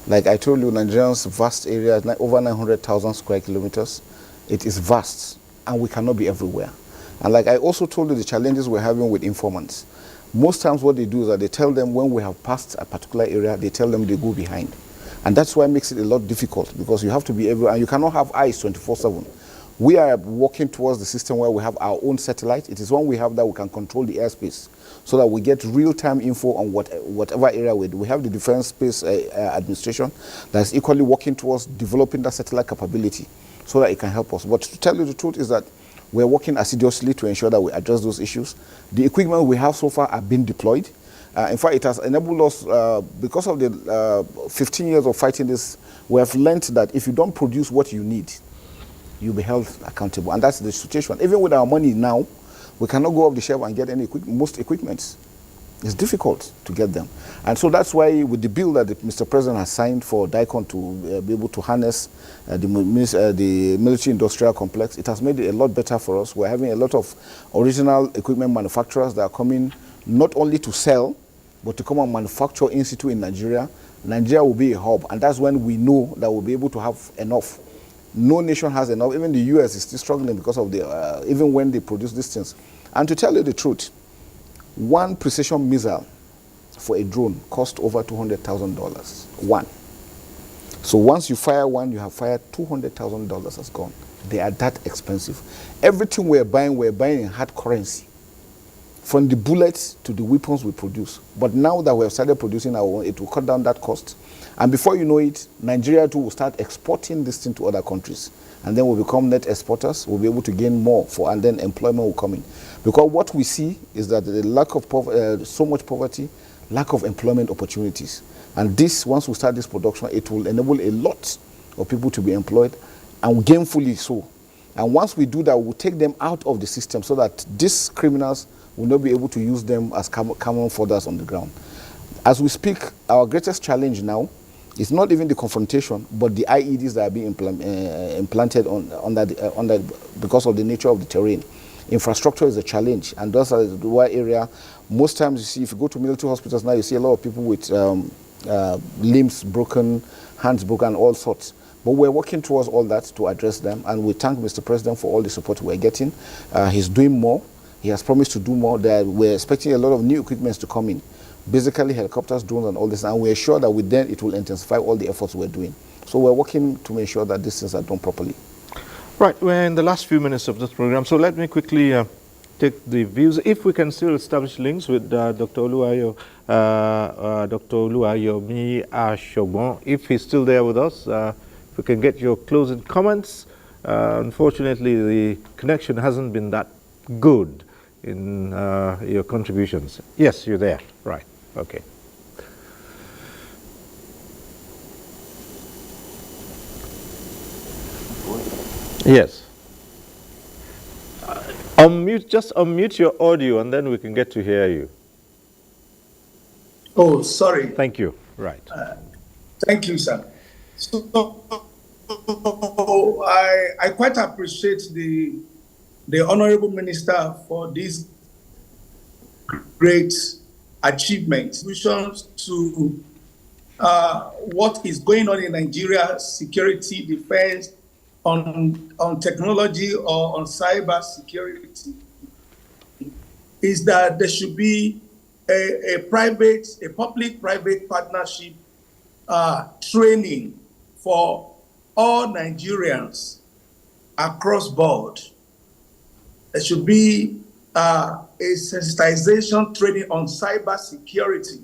Like I told you, Nigeria's vast area is over 900,000 square kilometers. It is vast, and we cannot be everywhere. And like I also told you, the challenges we're having with informants. Most times what they do is that they tell them when we have passed a particular area, they tell them they go behind. And that's why it makes it a lot difficult, because you have to be everywhere, and you cannot have eyes 24/7. We are working towards the system where we have our own satellite. It is when we have that we can control the airspace, so that we get real-time info on whatever area we do. We have the Defense Space Administration that's equally working towards developing that satellite capability so that it can help us. But to tell you the truth is that we're working assiduously to ensure that we address those issues. The equipment we have so far are being deployed. In fact, it has enabled us, because of the 15 years of fighting this, we have learned that if you don't produce what you need, you'll be held accountable. And that's the situation. Even with our money now, we cannot go off the shelf and get most equipments. It's difficult to get them. And so that's why with the bill that Mr. President has signed for DICON to be able to harness the military industrial complex, it has made it a lot better for us. We're having a lot of original equipment manufacturers that are coming not only to sell, but to come and manufacture in situ in Nigeria. Nigeria will be a hub, and that's when we know that we'll be able to have enough. No nation has enough. Even the US is still struggling because of the, even when they produce these things. And to tell you the truth, one precision missile for a drone costs over $200,000. One. So once you fire one, you have fired $200,000 has gone. They are that expensive. Everything we're buying in hard currency. From the bullets to the weapons we produce. But now that we have started producing our own, it will cut down that cost. And before you know it, Nigeria too will start exporting this thing to other countries. And then we'll become net exporters. We'll be able to gain more, and then employment will come in. Because what we see is that the lack of so much poverty, lack of employment opportunities. And this, once we start this production, it will enable a lot of people to be employed, and gainfully so. And once we do that, we'll take them out of the system so that these criminals will not be able to use them as common foders on the ground. As we speak, our greatest challenge now is not even the confrontation, but the IEDs that are being implanted because of the nature of the terrain. infrastructure is a challenge, and those are the rural area. Most times you see, if you go to military hospitals now, you see a lot of people with limbs broken, hands broken, all sorts. But we're working towards all that to address them, and we thank Mr. President for all the support we're getting. He's doing more. He has promised to do more. We're expecting a lot of new equipment to come in, basically helicopters, drones, and all this, and we're sure that with them it will intensify all the efforts we're doing. So we're working to make sure that these things are done properly. Right, we're in the last few minutes of this program, so let me quickly take the views. If we can still establish links with Dr. Oluwayomi Ashogbon, if he's still there with us, if we can get your closing comments. Unfortunately, the connection hasn't been that good in your contributions. Yes, you're there. Right. Okay. Yes. Just unmute your audio and then we can get to hear you. Oh, sorry. Thank you. Right. Thank you, sir. So I quite appreciate the Honorable Minister for this great achievement. Solutions to what is going on in Nigeria, security, defense, on technology or on cyber security, is that there should be a public-private partnership training for all Nigerians across board. There should be a sensitization training on cyber security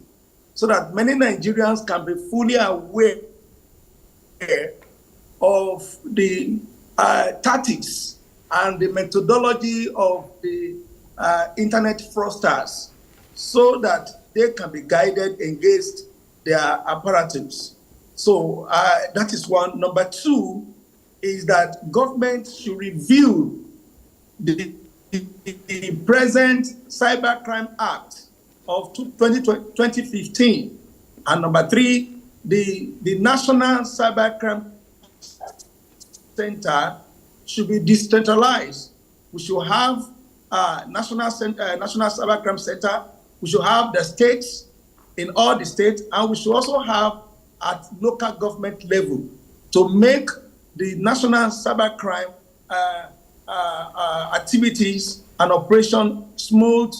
so that many Nigerians can be fully aware of the tactics and the methodology of the internet fraudsters so that they can be guided against their apparatus. So that is one. Number two is that government should review the present Cybercrime Act of 2015. And number three, the National Cybercrime Center should be decentralized. We should have National Cybercrime Center. We should have the states in all the states, and we should also have at local government level to make the national cybercrime activities and operation smooth,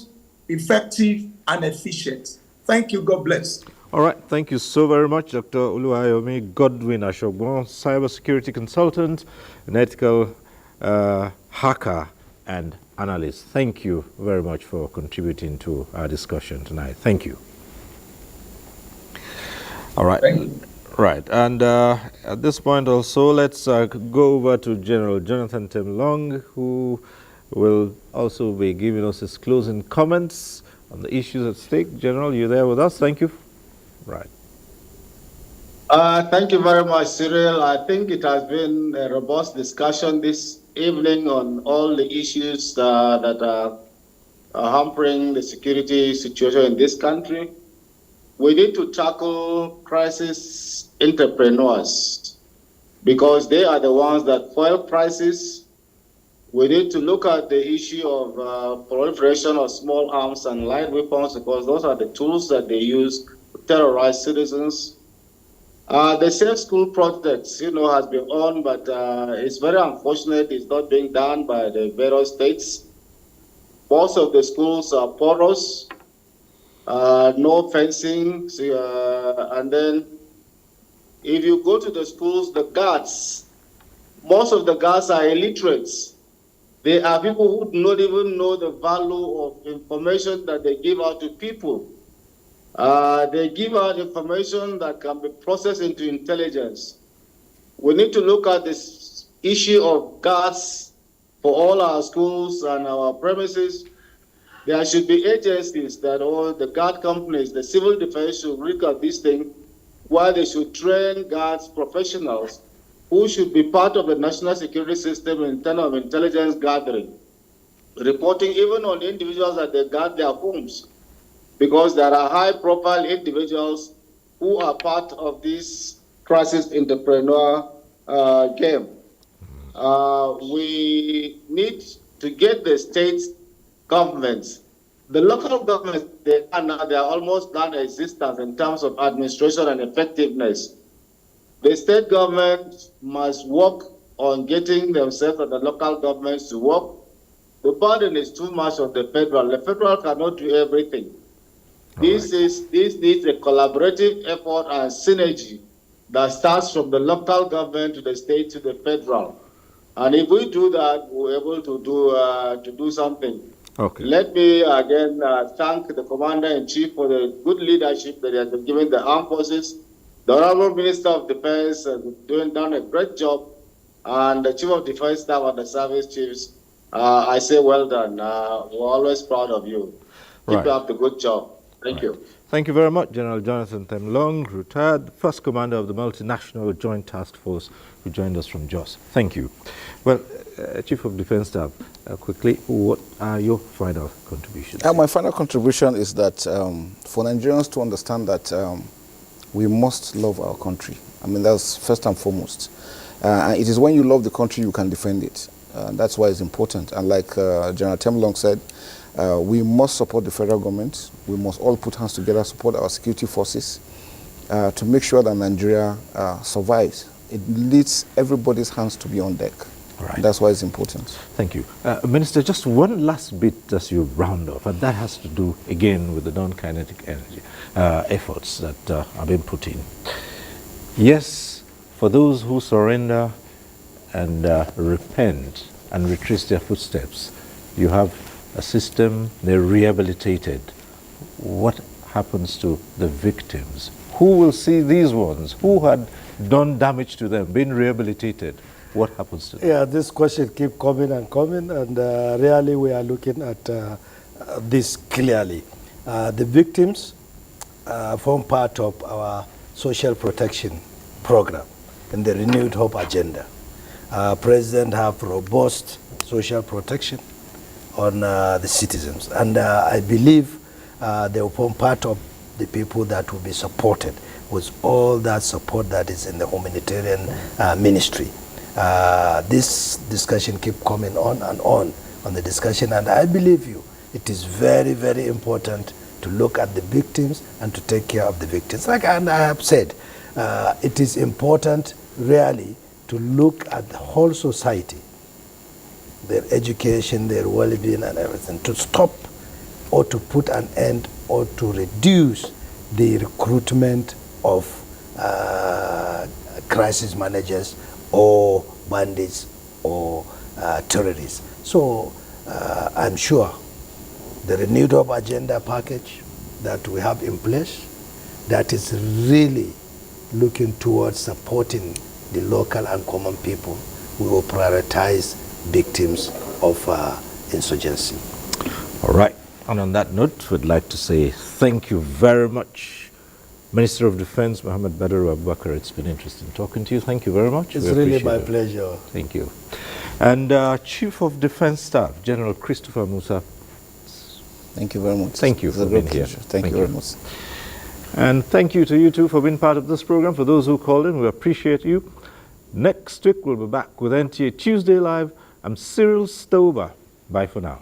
effective, and efficient. Thank you. God bless. All right. Thank you so very much, Dr. Oluwayomi Godwin Ashogbon, cybersecurity consultant, an ethical hacker, and analyst. Thank you very much for contributing to our discussion tonight. Thank you. All right. Right. And at this point also, let's go over to General Jonathan Temlong, who will also be giving us his closing comments on the issues at stake. General, you're there with us. Thank you. Right. Thank you very much, Cyril. I think it has been a robust discussion this evening on all the issues that are hampering the security situation in this country. We need to tackle crisis entrepreneurs because they are the ones that fuel crisis. We need to look at the issue of proliferation of small arms and light weapons because those are the tools that they use to terrorize citizens. The Safe School project, has been on, but it's very unfortunate it's not being done by the various states. Most of the schools are porous, no fencing, and then if you go to the schools, the guards, most of the guards are illiterates. They are people who do not even know the value of information that they give out to people. They give out information that can be processed into intelligence. We need to look at this issue of guards for all our schools and our premises. There should be agencies that all the guard companies, the civil defense should look at this thing, while they should train guards professionals who should be part of the national security system in terms of intelligence gathering, reporting even on individuals that they guard their homes, because there are high-profile individuals who are part of this crisis entrepreneur game. We need to get the state governments. The local governments, they are almost non-existent in terms of administration and effectiveness. The state government must work on getting themselves and the local governments to work. The burden is too much on the federal. The federal cannot do everything. This needs a collaborative effort and synergy that starts from the local government to the state to the federal. And if we do that, we're able to do something. Okay. Let me again thank the Commander-in-Chief for the good leadership that he has been giving the armed forces. The Honorable Minister of Defense has done a great job, and the Chief of Defense Staff and the service chiefs. I say well done. We're always proud of you. Keep up the good job. Thank you. Thank you very much, General Jonathan Temlong, retired First Commander of the Multinational Joint Task Force, who joined us from Jos. Thank you. Well, Chief of Defense Staff, quickly, what are your final contributions? My final contribution is that for Nigerians to understand that we must love our country. I mean, that's first and foremost. It is when you love the country you can defend it. That's why it's important. And like General Temlong said, we must support the federal government. We must all put hands together, support our security forces to make sure that Nigeria survives. It needs everybody's hands to be on deck. Right. That's why it's important. Thank you. Minister, just one last bit as you round off, and that has to do, again, with the non-kinetic energy efforts that are being put in. Yes, for those who surrender and repent and retrace their footsteps, you have a system, they're rehabilitated. What happens to the victims? Who will see these ones who had done damage to them, been rehabilitated? What happens to them? Yeah, this question keeps coming, and really we are looking at this clearly. The victims form part of our social protection program and the Renewed Hope agenda. President have robust social protection on the citizens, and I believe they will form part of the people that will be supported with all that support that is in the humanitarian ministry. This discussion keep coming on and on the discussion, and I believe you, it is very, very important to look at the victims and to take care of the victims. Like I have said, it is important really to look at the whole society, their education, their well-being and everything, to stop or to put an end or to reduce the recruitment of crisis managers or bandits or terrorists. So I'm sure the Renewed Hope agenda package that we have in place, that is really looking towards supporting the local and common people, we will prioritize victims of insurgency. All right. And on that note, we'd like to say thank you very much, Minister of Defense Mohammed Badaru Abubakar. It's been interesting talking to you. Thank you very much. It's really my pleasure. Thank you. And Chief of Defense Staff, General Christopher Musa. Thank you very much. Thank you for being here. Thank you very much. And thank you to you too for being part of this program. For those who called in, we appreciate you. Next week, we'll be back with NTA Tuesday Live. I'm Cyril Stover. Bye for now.